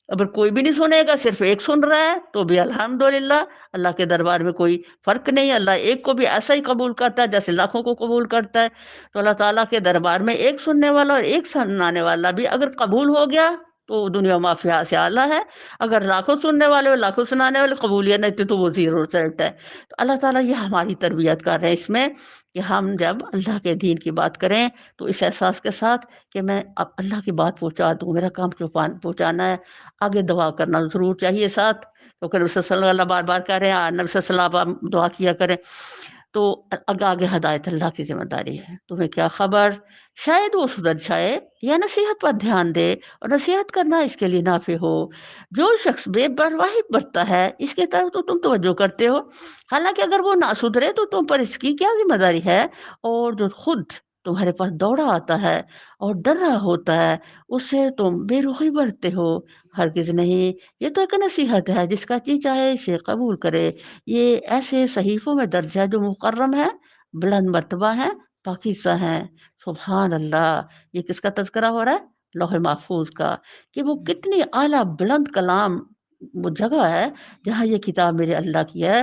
A: اگر کوئی بھی نہیں سنے گا، صرف ایک سن رہا ہے تو بھی الحمدللہ، اللہ کے دربار میں کوئی فرق نہیں ہے، اللہ ایک کو بھی ایسا ہی قبول کرتا ہے جیسے لاکھوں کو قبول کرتا ہے۔ تو اللہ تعالیٰ کے دربار میں ایک سننے والا اور ایک سنانے والا بھی اگر قبول ہو گیا تو دنیا مافیا سے اعلیٰ ہے، اگر لاکھوں سننے والے اور لاکھوں سنانے والے قبولیت نہیں تو وہ زیرو رزلٹ ہے۔ تو اللہ تعالیٰ یہ ہماری تربیت کر رہے ہیں اس میں کہ ہم جب اللہ کے دین کی بات کریں تو اس احساس کے ساتھ کہ میں اب اللہ کی بات پہنچا دوں، میرا کام پہنچانا ہے، آگے دعا کرنا ضرور چاہیے ساتھ، کیونکہ نبی صلی اللہ علیہ وسلم بار بار کہہ رہے ہیں نبی صلی اللہ علیہ وسلم دعا کیا کریں۔ تو آگے ہدایت اللہ کی ذمہ داری ہے، تمہیں کیا خبر، شاید وہ سدھر جائے یا نصیحت پر دھیان دے، اور نصیحت کرنا اس کے لیے نافع ہو۔ جو شخص بے پرواہی برتتا ہے اس کے طرف تو تم توجہ کرتے ہو، حالانکہ اگر وہ نہ سدھرے تو تم پر اس کی کیا ذمہ داری ہے۔ اور جو خود تمہارے پاس دوڑا آتا ہے اور ڈر رہا ہوتا ہے اس سے تم بے رخی برتتے ہو، ہرگز نہیں، یہ تو ایک نصیحت ہے، جس کا جی چاہے اسے قبول کرے۔ یہ ایسے صحیفوں میں درج ہے جو مکرم ہے، بلند مرتبہ ہے، پاکیزہ ہیں۔ سبحان اللہ، یہ کس کا تذکرہ ہو رہا ہے؟ لوح محفوظ کا، کہ وہ کتنی اعلیٰ بلند کلام وہ جگہ ہے جہاں یہ کتاب میرے اللہ کی ہے۔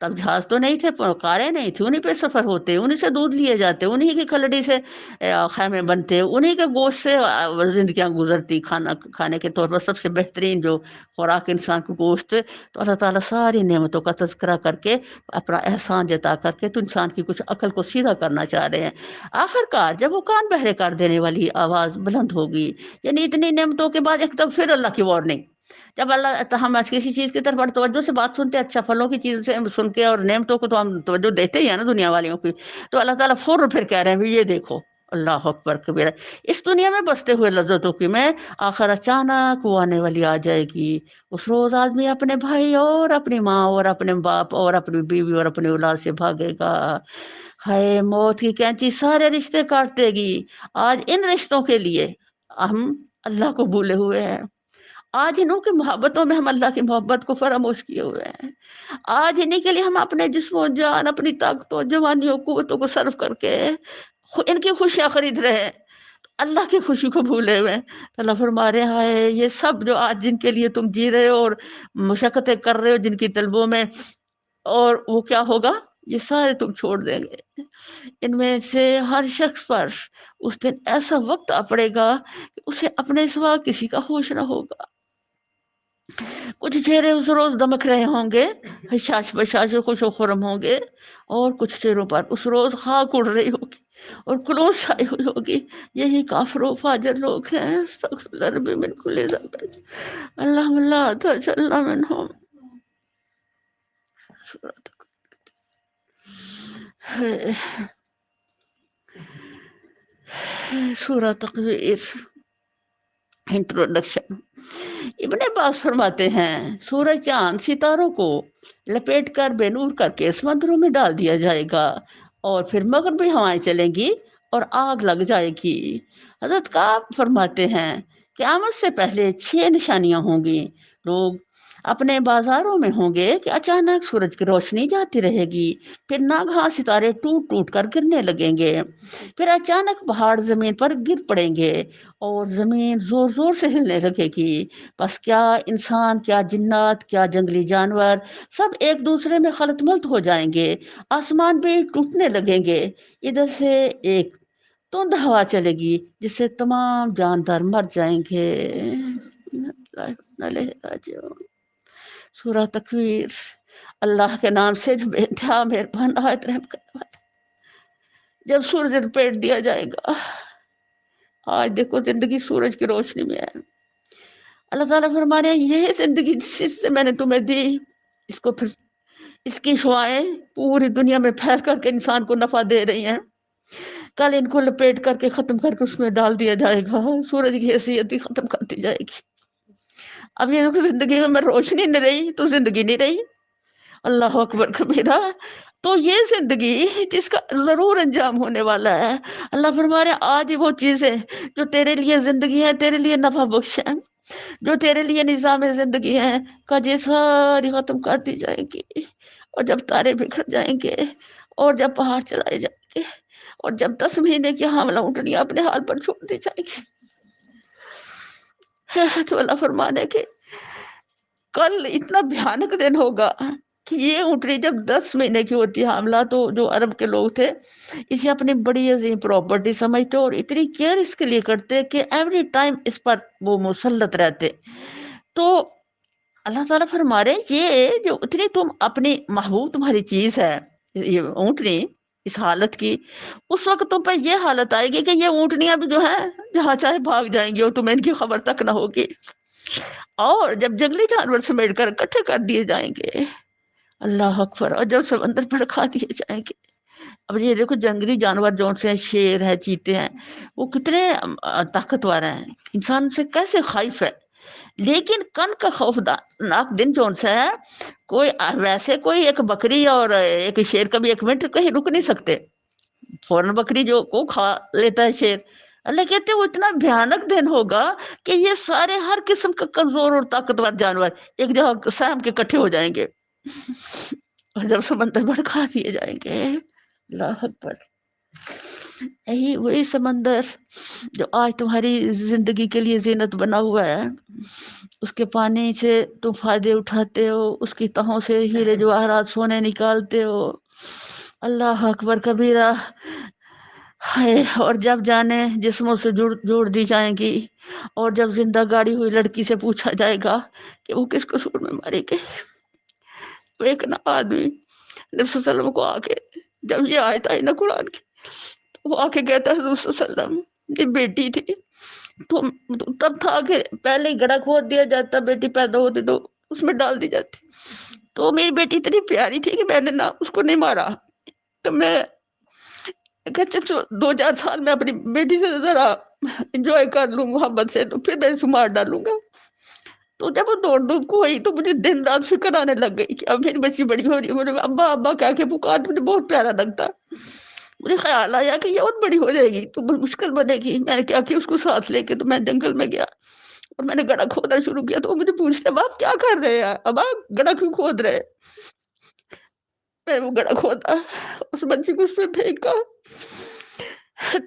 A: تب جہاز تو نہیں تھے، کاریں نہیں تھی، انہیں پہ سفر ہوتے، انہیں سے دودھ لیے جاتے، انہیں کی کھلڑی سے خیمے بنتے، انہیں کے گوشت سے زندگیاں گزرتی، کھانا کھانے کے طور پر سب سے بہترین جو خوراک انسان کو گوشت۔ تو اللہ تعالیٰ ساری نعمتوں کا تذکرہ کر کے اپنا احسان جتا کر کے تو انسان کی کچھ عقل کو سیدھا کرنا چاہ رہے ہیں۔ آخر کار جب وہ کان بہرے کر دینے والی آواز بلند ہوگی، یعنی اتنی نعمتوں کے بعد ایک دم پھر اللہ کی وارننگ، جب اللہ ہم کسی چیز کی طرف بڑی توجہ سے بات سنتے ہیں، اچھا پھلوں کی چیز سے سن کے اور نعمتوں کو تو ہم توجہ دیتے ہی ہیں نا دنیا والیوں کی، تو اللہ تعالیٰ فوراً پھر کہہ رہے ہیں بھی یہ دیکھو اللہ اکبر کبیرہ، اس دنیا میں بستے ہوئے لذتوں کی میں آخر اچانک وہ آنے والی آ جائے گی۔ اس روز آدمی اپنے بھائی اور اپنی ماں اور اپنے باپ اور اپنی بیوی اور اپنی اولاد سے بھاگے گا۔ ہائے موت کی کینچی سارے رشتے کاٹتے گی۔ آج ان رشتوں کے لیے ہم اللہ کو بھولے ہوئے ہیں، آج انہوں کی محبتوں میں ہم اللہ کی محبت کو فراموش کیے ہوئے ہیں، آج انہی کے لیے ہم اپنے جسم و جان، اپنی طاقتوں، جوانیوں، قوتوں کو صرف کر کے ان کی خوشیاں خرید رہے ہیں، اللہ کی خوشی کو بھولے ہوئے ہیں۔ اللہ فرما رہے ہیں یہ سب جو آج جن کے لیے تم جی رہے ہو اور مشقتیں کر رہے ہو جن کی طلبوں میں، اور وہ کیا ہوگا، یہ سارے تم چھوڑ دیں گے۔ ان میں سے ہر شخص پر اس دن ایسا وقت آ پڑے گا کہ اسے اپنے سوا کسی کا ہوش نہ ہوگا۔ کچھ چہرے اس روز دمک رہے ہوں گے، حشاش بشاش خوش و خرم ہوں گے، اور کچھ چہروں پر اس روز خاک اڑ رہی ہوگی اور کلوش آئی ہوئی ہوگی۔ یہی کافر و فاجر لوگ ہیں۔ استغفر اللہ ربی من کل ذنب، اللہم لا تجعلنا منہم۔ سورہ تقویر، انٹروڈکشن۔ ابن عباس فرماتے ہیں سورج چاند ستاروں کو لپیٹ کر بے نور کر کے سمندروں میں ڈال دیا جائے گا، اور پھر مغربی ہوائیں چلیں گی اور آگ لگ جائے گی۔ حضرت کعب فرماتے ہیں قیامت سے پہلے 6 نشانیاں ہوں گی۔ لوگ اپنے بازاروں میں ہوں گے کہ اچانک سورج کی روشنی جاتی رہے گی، پھر ناگہاں ستارے ٹوٹ ٹوٹ کر گرنے لگیں گے، پھر اچانک پہاڑ زمین پر گر پڑیں گے اور زمین زور زور سے ہلنے لگے گی۔ بس کیا انسان، کیا جنات، کیا جنگلی جانور، سب ایک دوسرے میں خلط ملط ہو جائیں گے، آسمان بھی ٹوٹنے لگیں گے۔ ادھر سے ایک تند ہوا چلے گی جس سے تمام جاندار مر جائیں گے۔ سورہ تکویر۔ اللہ کے نام سے جو بے انتہا مہربان نہایت رحم کرنے والا۔ جب سورج لپیٹ دیا جائے گا، آج دیکھو زندگی سورج کی روشنی میں ہے۔ اللہ تعالیٰ فرما رہے ہیں یہ زندگی جس سے میں نے تمہیں دی، اس کو پھر اس کی شعائیں پوری دنیا میں پھیل کر کے انسان کو نفع دے رہی ہیں۔ کل ان کو لپیٹ کر کے ختم کر کے اس میں ڈال دیا جائے گا، سورج کی حیثیت ہی ختم کر دی جائے گی۔ اب یہ زندگی میں روشنی نہیں رہی تو زندگی نہیں رہی۔ اللہ اکبر کبیرہ۔ تو یہ زندگی جس کا ضرور انجام ہونے والا ہے، اللہ فرما رہے ہیں آج وہ چیزیں جو تیرے لیے زندگی ہے، تیرے لیے نفع بخش ہے، جو تیرے لیے نظام زندگی ہے، یہ ساری ختم کر دی جائے گی۔ اور جب تارے بکھر جائیں گے اور جب پہاڑ چلائے جائیں گے اور جب 10 مہینے کی حاملہ اونٹنیاں اپنے حال پر چھوڑ دی جائیں گی، تو اللہ فرمانے کہ کل اتنا بھیانک دن ہوگا کہ یہ اونٹنی جب 10 مہینے کی ہوتی ہے حاملہ، تو جو عرب کے لوگ تھے اسے اپنی بڑی عظیم پراپرٹی سمجھتے اور اتنی کیئر اس کے لیے کرتے کہ ایوری ٹائم اس پر وہ مسلط رہتے۔ تو اللہ تعالیٰ فرما رہے یہ جو اتنی تم اپنی محبوب تمہاری چیز ہے یہ اونٹنی اس حالت کی، اس وقت تم پہ یہ حالت آئے گی کہ یہ اونٹنیاں بھی جو ہیں جہاں چاہے بھاگ جائیں گی اور تمہیں ان کی خبر تک نہ ہوگی۔ اور جب جنگلی جانور سمیٹ کر اکٹھے کر دیے جائیں گے، اللہ اکبر، اور جب سمندر پر کھا دیے جائیں گے۔ اب یہ دیکھو جنگلی جانور جو سے شیر ہے، چیتے ہیں، وہ کتنے طاقتور ہیں، انسان سے کیسے خائف ہے، لیکن کن کا خوفناک دن جون سے ہے، کوئی ویسے کوئی ایک بکری اور ایک شیر کبھی 1 منٹ کہیں رک نہیں سکتے، فوراً بکری جو کو کھا لیتا ہے شیر۔ اللہ کہتے ہیں وہ اتنا بھیانک دن ہوگا کہ یہ سارے ہر قسم کا کمزور اور طاقتور جانور ایک جگہ سہم کے اکٹھے ہو جائیں گے، اور جب سمندر بھڑکا دیے جائیں گے، اللہ اکبر۔ یہی وہی سمندر جو آج تمہاری زندگی کے لیے زینت بنا ہوا ہے، اس کے پانی سے تم فائدے اٹھاتے ہو، اس کی تہوں سے ہیرے جواہرات سونے نکالتے ہو۔ اللہ اکبر کبیرہ ہے۔ اور جب جانے جسموں سے جوڑ دی جائیں گی، اور جب زندہ گاڑی ہوئی لڑکی سے پوچھا جائے گا کہ وہ کس قصور میں ماری گئی، تو ایک نا آدمی نبی صلی اللہ علیہ وسلم کو آ کے، جب یہ آیت آئی نا قرآن کی، وہ آ کے کہتا ہے حضور صلی اللہ علیہ وسلم، یہ بیٹی تھی تو تب تھا کہ پہلے ہی گڑھا کھود دیا جاتا، بیٹی پیدا ہوتی تو اس میں ڈال دی جاتی، تو میری بیٹی اتنی پیاری تھی کہ میں نے نہ اس کو نہیں مارا، تو میں کہتے 2-4 سال میں اپنی بیٹی سے ذرا انجوائے کر لوں محبت سے، تو پھر میں اسے مار ڈالوں گا۔ تو جب وہ دوڑ کو ہوئی تو مجھے دن رات فکر آنے لگ گئی کہ اب میری بچی بڑی ہو رہی ہے، مجھے ابا ابا کہہ کے پکار، مجھے بہت پیارا لگتا۔ مجھے خیال آیا کہ یہ اور بڑی ہو جائے گی تو مشکل بنے گی، میں نے کیا کہ اس کو ساتھ لے کے تو میں جنگل میں گیا اور میں نے گڑھا کھودنا شروع کیا، تو وہ مجھے پوچھتے اب آپ کیا کر رہے ہیں، اب آپ گڑھا کیوں کھود رہے؟ میں وہ گڑھا کھودا، اس بچی کو اس میں پھینکا،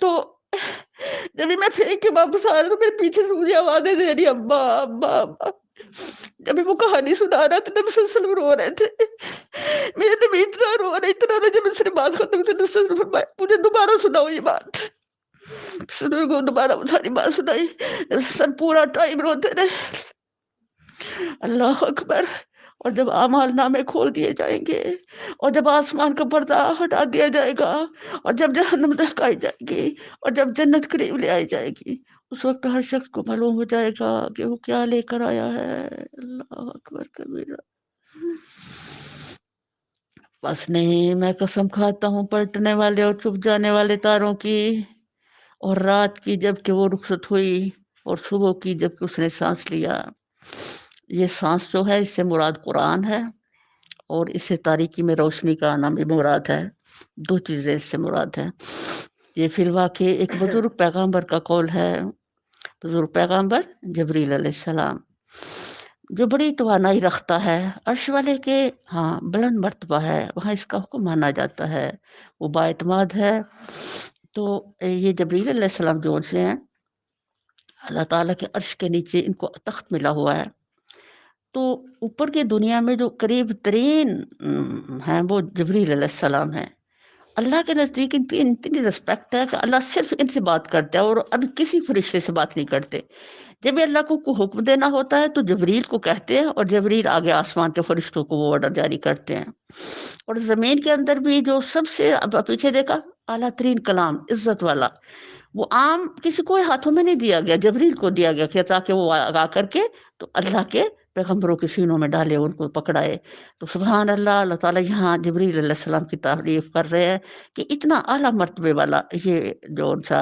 A: تو جب میں پھینک کے واپس آ رہا تو میرے پیچھے سے مجھے آوازیں دے رہی ابا ابا ابا۔ جب وہ کہانی سنا رہا تھا نبی صلی اللہ علیہ وسلم رو رہے تھے، میرے نبی اتنا رو رہے اتنا رو، جب اس نے بات ختم کی تو نبی صلی اللہ علیہ وسلم فرمایا مجھے دوبارہ سناؤ یہ بات۔ سنو کو دوبارہ وہ ساری بات سنائی، سر پورا ٹائم روتے رہے۔ اللہ اکبر۔ اور جب اعمال نامے کھول دیے جائیں گے، اور جب آسمان کا پردہ ہٹا دیا جائے گا، اور جب جہنم دہکائی جائے گی، اور جب جنت قریب لے آئی جائے گی، اس وقت ہر شخص کو معلوم ہو جائے گا کہ وہ کیا لے کر آیا ہے۔ اللہ اکبر کبیرہ۔ بس نہیں، میں قسم کھاتا ہوں پلٹنے والے اور چھپ جانے والے تاروں کی، اور رات کی جب کہ وہ رخصت ہوئی، اور صبح کی جب کہ اس نے سانس لیا۔ یہ سانس جو ہے اس سے مراد قرآن ہے، اور اس سے تاریکی میں روشنی کا آنا بھی مراد ہے۔ دو چیزیں اس سے مراد ہے۔ یہ فی الواقع ایک بزرگ پیغمبر کا قول ہے، بزرگ پیغمبر جبریل علیہ السلام، جو بڑی توانائی رکھتا ہے، عرش والے کے ہاں بلند مرتبہ ہے، وہاں اس کا حکم مانا جاتا ہے، وہ بااعتماد ہے۔ تو یہ جبریل علیہ السلام جو سے ہیں، اللہ تعالیٰ کے عرش کے نیچے ان کو تخت ملا ہوا ہے، تو اوپر کی دنیا میں جو قریب ترین ہیں وہ جبریل علیہ السلام ہیں۔ اللہ کے نزدیک ان کی اتنی رسپیکٹ ہے کہ اللہ صرف ان سے بات کرتا ہے، اور ابھی کسی فرشتے سے بات نہیں کرتے۔ جب اللہ کو کوئی حکم دینا ہوتا ہے تو جبریل کو کہتے ہیں، اور جبریل آگے آسمان کے فرشتوں کو وہ آرڈر جاری کرتے ہیں۔ اور زمین کے اندر بھی جو سب سے اب پیچھے دیکھا اعلیٰ ترین کلام عزت والا، وہ عام کسی کو ہاتھوں میں نہیں دیا گیا، جبریل کو دیا گیا کہ تاکہ وہ آ کر کے تو اللہ کے پیغمبروں کے سینوں میں ڈالے، ان کو پکڑائے۔ تو سبحان اللہ، اللہ تعالیٰ یہاں جبریل علیہ السلام کی تعریف کر رہے ہیں کہ اتنا اعلیٰ مرتبے والا یہ جو ان سا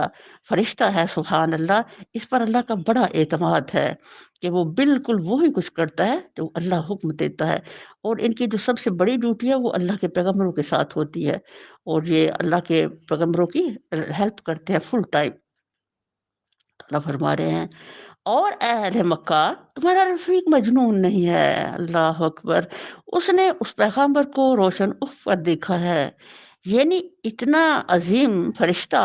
A: فرشتہ ہے، سبحان اللہ، اس پر اللہ کا بڑا اعتماد ہے کہ وہ بالکل وہی کچھ کرتا ہے جو اللہ حکم دیتا ہے، اور ان کی جو سب سے بڑی ڈیوٹی ہے وہ اللہ کے پیغمبروں کے ساتھ ہوتی ہے، اور یہ اللہ کے پیغمبروں کی ہیلپ کرتے ہیں فل ٹائم۔ اللہ فرما رہے ہیں اور اے اہل مکہ، تمہارا رفیق مجنون نہیں ہے۔ اللہ اکبر۔ اس نے اس پیغمبر کو روشن افق پر دیکھا ہے، یعنی اتنا عظیم فرشتہ،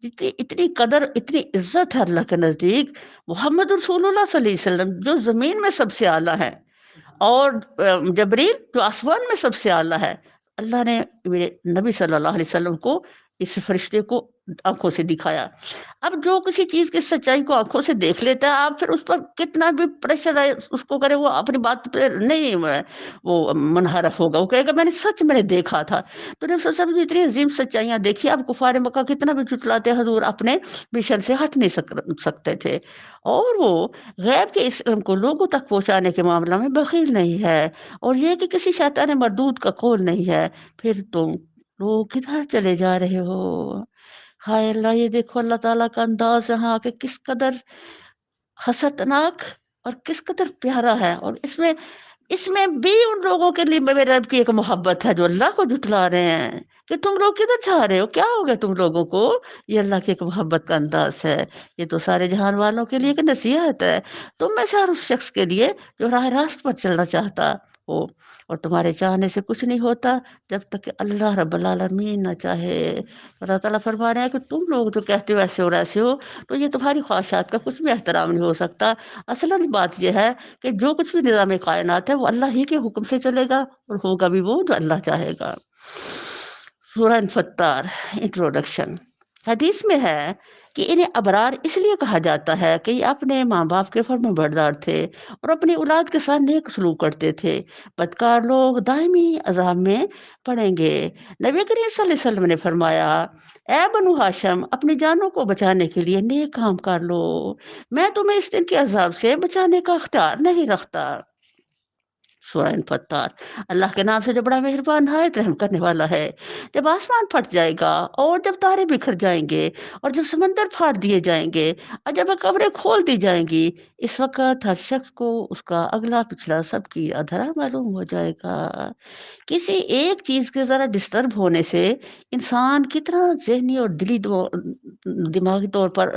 A: جتنی اتنی قدر اتنی عزت ہے اللہ کے نزدیک، محمد رسول اللہ صلی اللہ علیہ وسلم جو زمین میں سب سے اعلیٰ ہے، اور جبریل جو آسمان میں سب سے اعلیٰ ہے۔ اللہ نے میرے نبی صلی اللہ علیہ وسلم کو اس فرشتے کو آنکھوں سے دکھایا۔ اب جو کسی چیز کی سچائی کو آنکھوں سے دیکھ لیتا ہے، آپ پھر اس پر کتنا بھی پریشر ہے اس کو کرے، وہ اپنی بات پہ نہیں وہ منحرف ہوگا، وہ کہے گا میں نے سچ میں نے دیکھا تھا۔ تو نے سب اتنی عظیم سچائیاں دیکھی، اب کفار مکہ کتنا بھی جھٹلاتے، حضور اپنے مشن سے ہٹ نہیں سکتے تھے، اور وہ غیب کے اس علم کو لوگوں تک پہنچانے کے معاملہ میں بخیل نہیں ہے، اور یہ کہ کسی شیطان مردود کا قول نہیں ہے۔ پھر تم لوگ کدھر چلے جا رہے ہو؟ ہائے اللہ، یہ دیکھو اللہ تعالیٰ کا انداز یہاں کہ کس قدر حسناک اور کس قدر پیارا ہے، اور اس میں بھی ان لوگوں کے لیے میرے رب کی ایک محبت ہے جو اللہ کو جھٹلا رہے ہیں کہ تم لوگ کدھر جا رہے ہو، کیا ہو گیا تم لوگوں کو۔ یہ اللہ کی ایک محبت کا انداز ہے، یہ تو سارے جہان والوں کے لیے ایک نصیحت ہے، تم میں سے ہر اس شخص کے لیے جو راہ راست پر چلنا چاہتا ہو، اور تمہارے چاہنے سے کچھ نہیں ہوتا جب تک کہ اللہ رب العالمین نہ چاہے۔ اللہ تعالیٰ فرما رہے ہیں کہ تم لوگ جو کہتے ہو ایسے اور ایسے ہو، تو یہ تمہاری خواہشات کا کچھ بھی احترام نہیں ہو سکتا۔ اصلاً بات یہ ہے کہ جو کچھ بھی نظام کائنات ہے وہ اللہ ہی کے حکم سے چلے گا، اور ہوگا بھی وہ جو اللہ چاہے گا۔ سورہ انفطار، انٹروڈکشن۔ حدیث میں ہے کہ انہیں ابرار اس لیے کہا جاتا ہے کہ یہ اپنے ماں باپ کے فرما بردار تھے اور اپنی اولاد کے ساتھ نیک سلوک کرتے تھے۔ بدکار لوگ دائمی عذاب میں پڑیں گے۔ نبی کریم صلی اللہ علیہ وسلم نے فرمایا، اے بنو ہاشم، اپنی جانوں کو بچانے کے لیے نیک کام کر لو، میں تمہیں اس دن کے عذاب سے بچانے کا اختیار نہیں رکھتا۔ سورہ انفطار۔ اللہ کے نام سے جو بڑا مہربان نہایت رحم کرنے والا ہے۔ جب آسمان پھٹ جائے گا اور جب تارے بکھر جائیں گے اور جب سمندر پھاڑ دیے جائیں گے اور جب قبریں کھول دی جائیں گی، اس وقت ہر شخص کو اس کا اگلا پچھلا سب کی ادھرا معلوم ہو جائے گا۔ کسی ایک چیز کے ذرا ڈسٹرب ہونے سے انسان کتنا ذہنی اور دماغی طور پر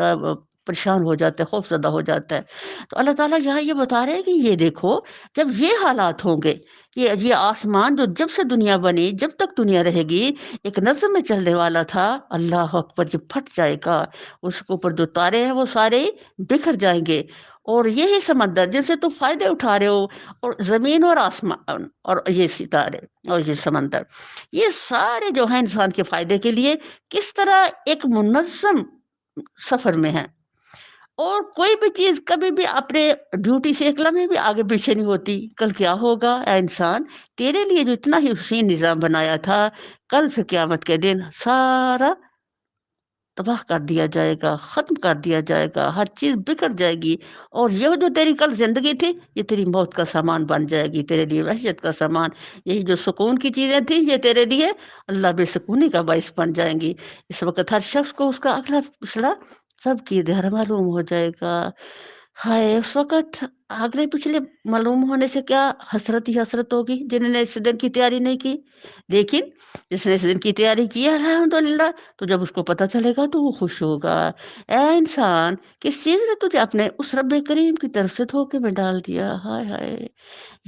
A: پریشان ہو جاتا ہے، خوف زدہ ہو جاتا ہے۔ تو اللہ تعالیٰ یہاں یہ بتا رہے ہیں کہ یہ دیکھو، جب یہ حالات ہوں گے، یہ آسمان جو جب سے دنیا بنی جب تک دنیا رہے گی ایک نظم میں چلنے والا تھا، اللہ اکبر، جب پھٹ جائے گا اس کے اوپر جو تارے ہیں وہ سارے بکھر جائیں گے، اور یہی سمندر جن سے تم فائدے اٹھا رہے ہو، اور زمین اور آسمان اور یہ ستارے اور یہ سمندر، یہ سارے جو ہیں انسان کے فائدے کے لیے کس طرح ایک منظم سفر میں ہیں، اور کوئی بھی چیز کبھی بھی اپنے ڈیوٹی سے ایک لمحے بھی آگے پیچھے نہیں ہوتی۔ کل کیا ہوگا اے انسان، تیرے لیے جو اتنا ہی حسین نظام بنایا تھا، کل پھر قیامت کے دن سارا تباہ کر دیا جائے گا، ختم کر دیا جائے گا، ہر چیز بکھر جائے گی، اور یہ جو تیری کل زندگی تھی یہ تیری موت کا سامان بن جائے گی، تیرے لیے وحشت کا سامان۔ یہی جو سکون کی چیزیں تھیں یہ تیرے لیے اللہ بے سکونی کا باعث بن جائیں گی۔ اس وقت ہر شخص کو اس کا اگلا پچھلا سب کی دھر معلوم ہو جائے گا۔ ہائے، اس وقت اگلے پچھلے معلوم ہونے سے کیا حسرت ہی حسرت ہوگی جنہوں نے اس دن کی تیاری نہیں کی، لیکن جس نے اس دن کی تیاری کی ہے الحمدللہ، تو جب اس کو پتہ چلے گا تو وہ خوش ہوگا۔ اے انسان، کس چیز نے تجھے اپنے اس رب کریم کی طرف سے دھوکے میں ڈال دیا؟ ہائے ہائے،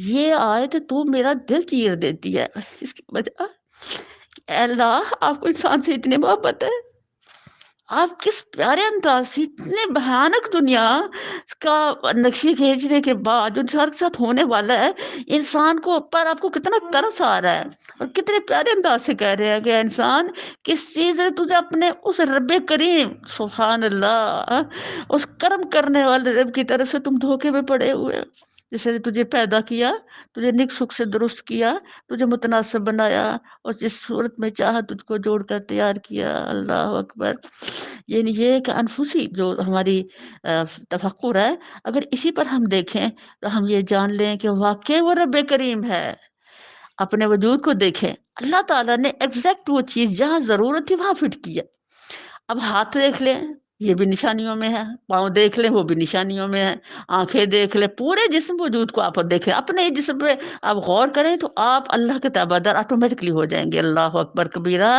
A: یہ آیت تو میرا دل چیر دیتی ہے۔ اس کی وجہ، اے اللہ، آپ کو انسان سے اتنی محبت ہے، آپ کس پیارے انداز سے اتنے بھیانک دنیا کا نقشے کھینچنے کے بعد جو انسان کے ساتھ ہونے والا ہے، انسان کو پر آپ کو کتنا ترس آ رہا ہے، اور کتنے پیارے انداز سے کہہ رہے ہیں کہ انسان، کس چیز نے تجھے اپنے اس رب کریم، سبحان اللہ، اس کرم کرنے والے رب کی طرف سے تم دھوکے میں پڑے ہوئے، جس نے تجھے پیدا کیا، تجھے نیک سکھ سے درست کیا، تجھے متناسب بنایا، اور جس صورت میں چاہا تجھ کو جوڑ کر تیار کیا۔ اللہ اکبر۔ یعنی یہ کہ انفسی جو ہماری تفکر ہے، اگر اسی پر ہم دیکھیں تو ہم یہ جان لیں کہ واقعی وہ رب کریم ہے۔ اپنے وجود کو دیکھیں، اللہ تعالیٰ نے ایگزیکٹ وہ چیز جہاں ضرورت تھی وہاں فٹ کی ہے۔ اب ہاتھ دیکھ لیں، یہ بھی نشانیوں میں ہے، پاؤں دیکھ لیں وہ بھی نشانیوں میں ہے، آنکھیں دیکھ لیں، پورے جسم وجود کو آپ دیکھیں، اپنے جسم پہ آپ غور کریں تو آپ اللہ کے تابعدار آٹومیٹکلی ہو جائیں گے۔ اللہ اکبر کبیرہ،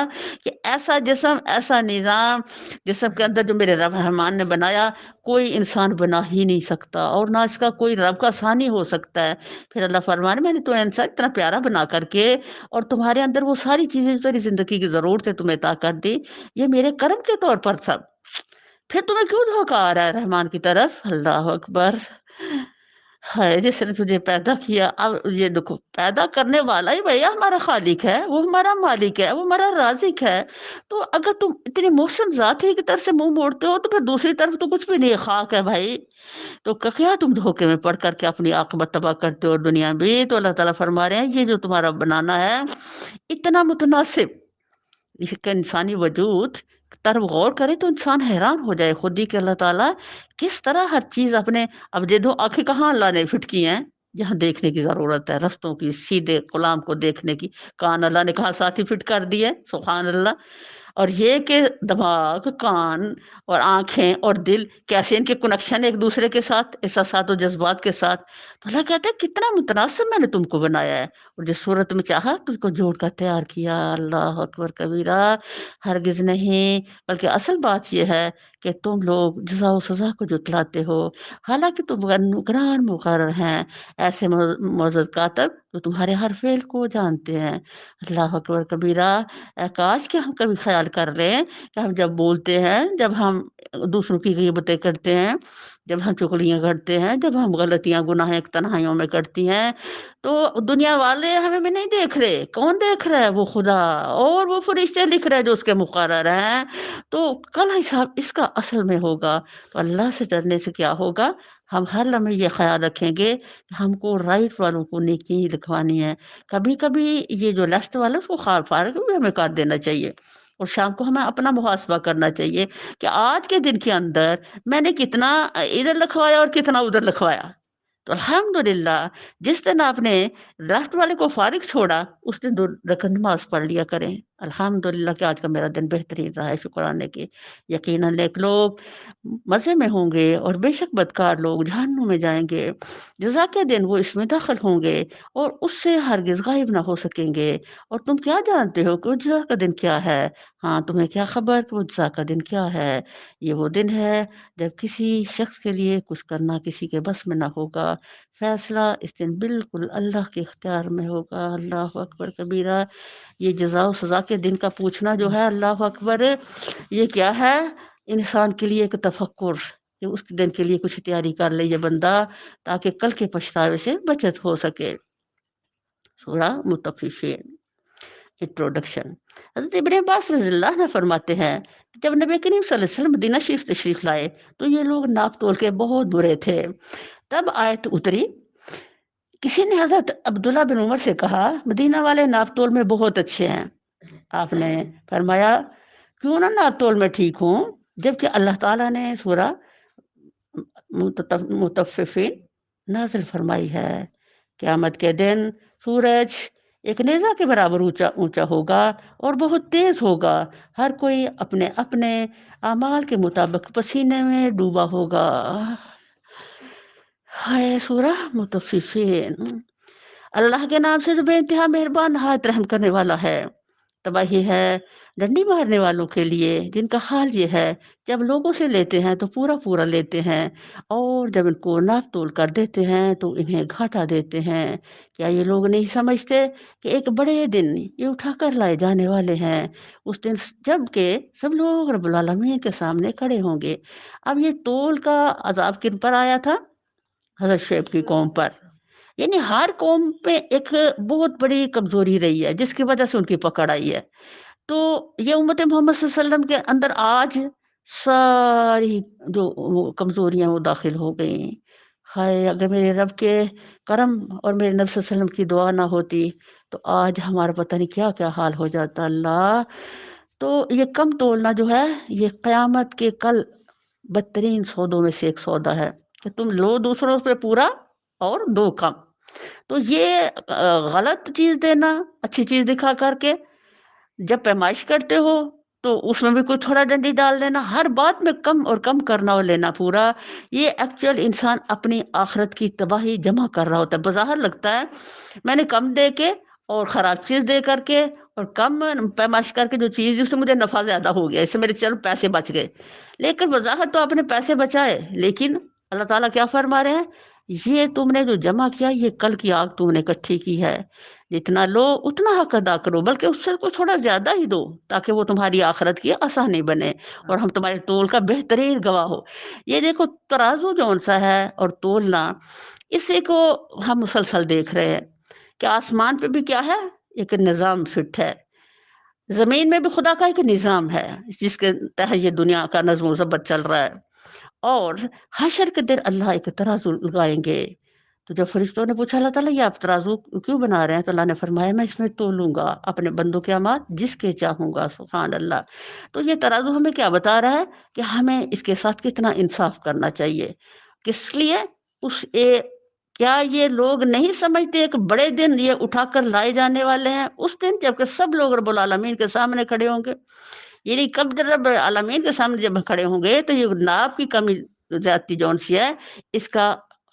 A: کہ ایسا جسم، ایسا نظام، جسم کے اندر جو میرے رب رحمان نے بنایا کوئی انسان بنا ہی نہیں سکتا، اور نہ اس کا کوئی رب کا ثانی ہو سکتا ہے۔ پھر اللہ فرمانے، میں نے تو انسان اتنا پیارا بنا کر کے اور تمہارے اندر وہ ساری چیزیں جو تیری زندگی کی ضرورت ہے تمہیں عطا کر دی، یہ میرے کرم کے طور پر سب، پھر تمہیں کیوں دھوکہ آ رہا ہے رحمان کی طرف؟ اللہ اکبر۔ ہے جس نے تجھے پیدا کیا، اب یہ دیکھو، پیدا کرنے والا ہی بھیا ہمارا خالق ہے، وہ ہمارا مالک ہے، وہ ہمارا رازق ہے۔ تو اگر تم اتنی محسن ذات ہی کی طرف سے منہ موڑتے ہو تو پھر دوسری طرف تو کچھ بھی نہیں ہے، خاک ہے بھائی۔ تو کیا تم دھوکے میں پڑھ کر کے اپنی عاقبت تباہ کرتے ہو دنیا بھی؟ تو اللہ تعالیٰ فرما رہے ہیں یہ جو تمہارا بنانا ہے اتنا متناسب، اس کا انسانی وجود طرف غور کرے تو انسان حیران ہو جائے خود ہی کہ اللہ تعالیٰ کس طرح ہر چیز اپنے، اب دے دو آنکھیں کہاں اللہ نے فٹ کی ہیں؟ جہاں دیکھنے کی ضرورت ہے، رستوں کی، سیدھے غلام کو دیکھنے کی، کان اللہ نے کہا ساتھ ہی فٹ کر دیے، سبحان اللہ۔ اور یہ کہ دماغ، کان اور آنکھیں اور دل کیسے ان کے کنیکشن ایک دوسرے کے ساتھ، احساسات و جذبات کے ساتھ، تو اللہ کہتا ہے کتنا متناسب میں نے تم کو بنایا ہے، اور جس صورت میں چاہا تم کو جوڑ کر تیار کیا۔ اللہ اکبر کبیرہ، ہرگز نہیں، بلکہ اصل بات یہ ہے کہ تم لوگ جزا و سزا کو جتلاتے ہو، حالانکہ تم نگران مقرر ہیں، ایسے معزز کاتب تو تمہارے ہر فعل کو جانتے ہیں۔ اللہ اکبر کبیرہ۔ کاش کہ ہم کبھی خیال کر لیں کہ ہم جب بولتے ہیں، جب ہم دوسروں کی غیبتیں کرتے ہیں، جب ہم چغلیاں کرتے ہیں، جب ہم غلطیاں گناہیں تنہائیوں میں کرتی ہیں، تو دنیا والے ہمیں بھی نہیں دیکھ رہے، کون دیکھ رہا ہے؟ وہ خدا اور وہ فرشتے لکھ رہے ہیں جو اس کے مقرر ہیں۔ تو کل حساب اس کا اصل میں ہوگا۔ تو اللہ سے ڈرنے سے کیا ہوگا؟ ہم ہر لمحے یہ خیال رکھیں گے کہ ہم کو رائٹ والوں کو نیکی لکھوانی ہے۔ کبھی کبھی یہ جو لیفٹ والا اس کو خار فارغ بھی ہمیں کاٹ دینا چاہیے، اور شام کو ہمیں اپنا محاسبہ کرنا چاہیے کہ آج کے دن کے اندر میں نے کتنا ادھر لکھوایا اور کتنا ادھر لکھوایا۔ تو الحمدللہ جس دن آپ نے لیفٹ والے کو فارغ چھوڑا اس دن 2 رکعت نماز پڑھ لیا کریں۔ الحمدللہ کہ آج کا میرا دن بہترین رہا ہے، شکرانے کی۔ یقیناً نیک لوگ مزے میں ہوں گے اور بے شک بدکار لوگ جہنم میں جائیں گے۔ جزا کے دن وہ اس میں داخل ہوں گے اور اس سے ہرگز غائب نہ ہو سکیں گے۔ اور تم کیا جانتے ہو کہ جزا کا دن کیا ہے؟ ہاں تمہیں کیا خبر کہ وہ جزا کا دن کیا ہے؟ یہ وہ دن ہے جب کسی شخص کے لیے کچھ کرنا کسی کے بس میں نہ ہوگا، فیصلہ اس دن بالکل اللہ کے اختیار میں ہوگا۔ اللہ اکبر کبیرہ۔ یہ جزا و سزا کے دن کا پوچھنا جو ہے، اللہ اکبر، یہ کیا ہے؟ انسان کے لیے ایک تفکر کہ اس دن کے لیے کچھ تیاری کر لے یہ بندہ، تاکہ کل کے پچھتاوے سے بچت ہو سکے۔ سورہ مطففین، انٹروڈکشن۔ حضرت ابن عباس رضی اللہ عنہ فرماتے ہیں کہ جب نبی کریم صلی اللہ علیہ وسلم مدینہ شریف تشریف لائے تو یہ لوگ ناپ تول کے بہت برے تھے۔ تب آیت اتری، کسی نے حضرت عبداللہ بن عمر سے کہا مدینہ والے ناپ تول میں بہت اچھے ہیں۔ آپ نے فرمایا کیوں نہ ناپ تول میں ٹھیک ہوں، جبکہ اللہ تعالیٰ نے سورہ مطففین نازل فرمائی ہے۔ قیامت کے دن سورج ایک نیزہ کے برابر اونچا ہوگا اور بہت تیز ہوگا، ہر کوئی اپنے اپنے اعمال کے مطابق پسینے میں ڈوبا ہوگا۔ ہے سورہ مطففین۔ اللہ کے نام سے جو بے انتہا مہربان نہایت رحم کرنے والا ہے۔ تباہی ہے ڈنڈی مارنے والوں کے لیے جن کا حال یہ ہے، جب لوگوں سے لیتے ہیں تو پورا پورا لیتے ہیں، اور جب ان کو ناپ تول کر دیتے ہیں تو انہیں گھاٹا دیتے ہیں۔ کیا یہ لوگ نہیں سمجھتے کہ ایک بڑے دن یہ اٹھا کر لائے جانے والے ہیں، اس دن جب کہ سب لوگ رب العالمین کے سامنے کھڑے ہوں گے۔ اب یہ تول کا عذاب کن پر آیا تھا؟ حضرت شعیب کی قوم پر۔ یعنی ہر قوم پہ ایک بہت بڑی کمزوری رہی ہے جس کی وجہ سے ان کی پکڑ آئی ہے۔ تو یہ امت محمد صلی اللہ علیہ وسلم کے اندر آج ساری جو وہ کمزوریاں وہ داخل ہو گئیں۔ ہائے اگر میرے رب کے کرم اور میرے نبی صلی اللہ علیہ وسلم کی دعا نہ ہوتی تو آج ہمارا پتہ نہیں کیا کیا حال ہو جاتا۔ اللہ، تو یہ کم تولنا جو ہے یہ قیامت کے کل بدترین سودوں میں سے ایک سودا ہے کہ تم لو دوسروں سے پورا اور دو کم۔ تو یہ غلط چیز دینا اچھی چیز دکھا کر کے، جب پیمائش کرتے ہو تو اس میں بھی کوئی تھوڑا ڈنڈی ڈال دینا، ہر بات میں کم اور کم کرنا اور لینا پورا، یہ ایکچوئل انسان اپنی آخرت کی تباہی جمع کر رہا ہوتا ہے۔ بظاہر لگتا ہے میں نے کم دے کے اور خراب چیز دے کر کے اور کم پیمائش کر کے جو چیز اس سے مجھے نفع زیادہ ہو گیا، اس سے میرے چل پیسے بچ گئے، لیکن بظاہر تو آپ نے پیسے بچائے، لیکن اللہ تعالیٰ کیا فرما رہے ہیں؟ یہ تم نے جو جمع کیا یہ کل کی آگ تم نے اکٹھی کی ہے، جتنا لو اتنا حق ادا کرو، بلکہ اس سے کچھ تھوڑا زیادہ ہی دو تاکہ وہ تمہاری آخرت کی آسانی بنے اور ہم تمہارے تول کا بہترین گواہ ہو۔ یہ دیکھو ترازو جون سا ہے اور تولنا، اسی کو ہم مسلسل دیکھ رہے ہیں کہ آسمان پہ بھی کیا ہے، ایک نظام فٹ ہے، زمین میں بھی خدا کا ایک نظام ہے جس کے تحت یہ دنیا کا نظم و ضبط چل رہا ہے۔ اور حشر کے دن اللہ ایک ترازو لگائیں گے۔ تو جب فرشتوں نے پوچھا اللہ تعالیٰ یہ آپ ترازو کیوں بنا رہے ہیں، تو اللہ نے فرمایا میں اس میں تولوں گا اپنے بندوں کے اعمال جس کے چاہوں گا۔ سبحان اللہ۔ تو یہ ترازو ہمیں کیا بتا رہا ہے کہ ہمیں اس کے ساتھ کتنا انصاف کرنا چاہیے، کس لیے کیا یہ لوگ نہیں سمجھتے ایک بڑے دن یہ اٹھا کر لائے جانے والے ہیں، اس دن جب کہ سب لوگ رب العالمین کے سامنے کھڑے ہوں گے۔ یعنی کب رب العالمین کے سامنے جب کھڑے ہوں گے تو یہ ناپ کی کمی زیادتی جون سی ہے اس کا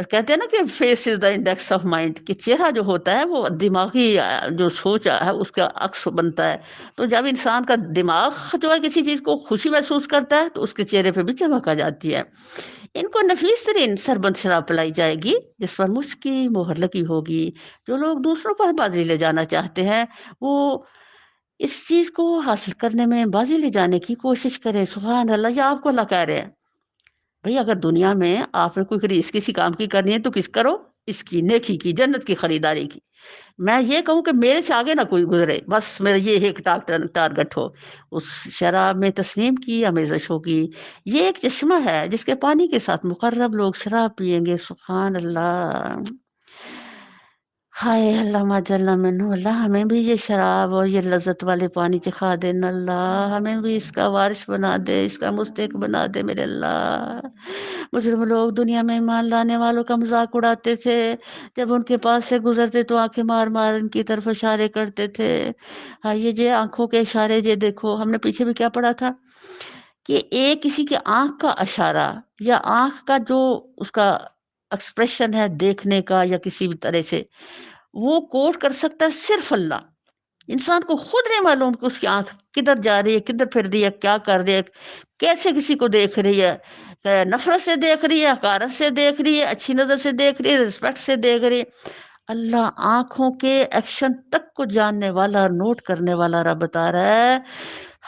A: اور کہتے ہیں نا کہ face is the index of mind, کہ چہرہ جو ہوتا ہے وہ دماغی جو سوچ ہے اس کا عکس بنتا ہے. تو جب انسان کا دماغ جو ہے کسی چیز کو خوشی محسوس کرتا ہے تو اس کے چہرے پہ بھی چمک آ جاتی ہے. ان کو نفیس ترین سربند شراب پلائی جائے گی جس پر مشک کی مہر لگی ہوگی. جو لوگ دوسروں پر بازی لے جانا چاہتے ہیں وہ اس چیز کو حاصل کرنے میں بازی لے جانے کی کوشش کریں. سبحان اللہ، یہ آپ کو اللہ کہہ رہے ہیں. بھئی اگر دنیا میں آپ نے کوئی ریس کسی کام کی کرنی ہے تو کس کرو؟ اس کی، نیکی کی، جنت کی خریداری کی. میں یہ کہوں کہ میرے سے آگے نہ کوئی گزرے، بس میرا یہ ایک ٹارگٹ ہو. اس شراب میں تسلیم کی آمیزش ہوگی. یہ ایک چشمہ ہے جس کے پانی کے ساتھ مقرب لوگ شراب پیئیں گے. سبحان اللہ. ہائے اللہ ما جل منہ. اللہ ہمیں بھی یہ شراب اور یہ لذت والے پانی چکھا دے. اللہ ہمیں بھی اس کا وارث بنا دے، اس کا مستحق بنا دے میرے اللہ. مجرم لوگ دنیا میں ایمان لانے والوں کا مذاق اڑاتے تھے. جب ان کے پاس سے گزرتے تو آنکھیں مار مار ان کی طرف اشارے کرتے تھے. ہاں یہ جے آنکھوں کے اشارے یہ دیکھو، ہم نے پیچھے بھی کیا پڑھا تھا کہ ایک کسی کے آنکھ کا اشارہ یا آنکھ کا جو اس کا ایکسپریشن ہے دیکھنے کا یا کسی بھی طرح سے، وہ کوٹ کر سکتا ہے صرف اللہ. انسان کو خود نہیں معلوم کہ اس کی آنکھ کدھر جا رہی ہے، کدھر پھر رہی ہے، کیا کر رہی ہے، کیسے کسی کو دیکھ رہی ہے، نفرت سے دیکھ رہی ہے، حقارت سے دیکھ رہی ہے، اچھی نظر سے دیکھ رہی ہے، رسپیکٹ سے دیکھ رہی ہے. اللہ آنکھوں کے ایکشن تک کو جاننے والا، نوٹ کرنے والا رب بتا رہا ہے.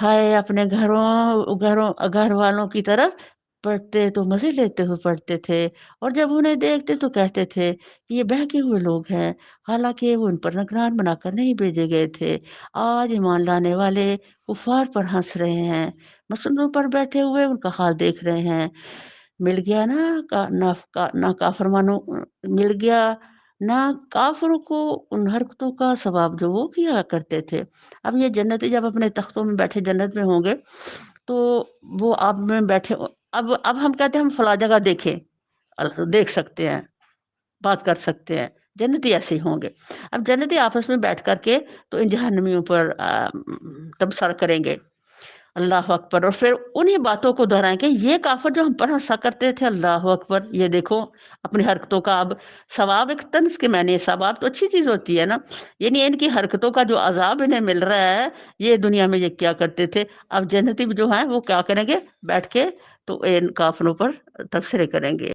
A: ہائے اپنے گھر والوں کی طرف پڑھتے تو مزے لیتے ہوئے پڑھتے تھے، اور جب انہیں دیکھتے تو کہتے تھے کہ یہ بہکے ہوئے لوگ ہیں، حالانکہ وہ ان پر نگران بنا کر نہیں بھیجے گئے تھے. آج ایمان لانے والے کفار پر ہنس رہے ہیں، مسندوں پر بیٹھے ہوئے ان کا حال دیکھ رہے ہیں. مل گیا نہ کافرمانوں، مل گیا نہ کافروں کو ان حرکتوں کا ثواب جو وہ کیا کرتے تھے. اب یہ جنتی جب اپنے تختوں میں بیٹھے جنت میں ہوں گے تو وہ آپ میں بیٹھے. اب ہم کہتے ہیں ہم فلاں جگہ دیکھ سکتے ہیں، بات کر سکتے ہیں. جنتی ایسے ہی ہوں گے. اب جنتی آپس میں بیٹھ کر کے تو ان جہنمیوں پر تبصرہ کریں گے. اللہ اکبر. اور پھر انہی باتوں کو دہرائیں کہ یہ کافر جو ہم پر ہنسا کرتے تھے، اللہ اکبر، یہ دیکھو اپنی حرکتوں کا اب ثواب. ایک طنز کے معنی ثواب تو اچھی چیز ہوتی ہے نا، یعنی ان کی حرکتوں کا جو عذاب انہیں مل رہا ہے، یہ دنیا میں یہ کیا کرتے تھے. اب جنتی جو ہیں وہ کیا کریں گے؟ بیٹھ کے تو ان کافروں پر تبصرے کریں گے.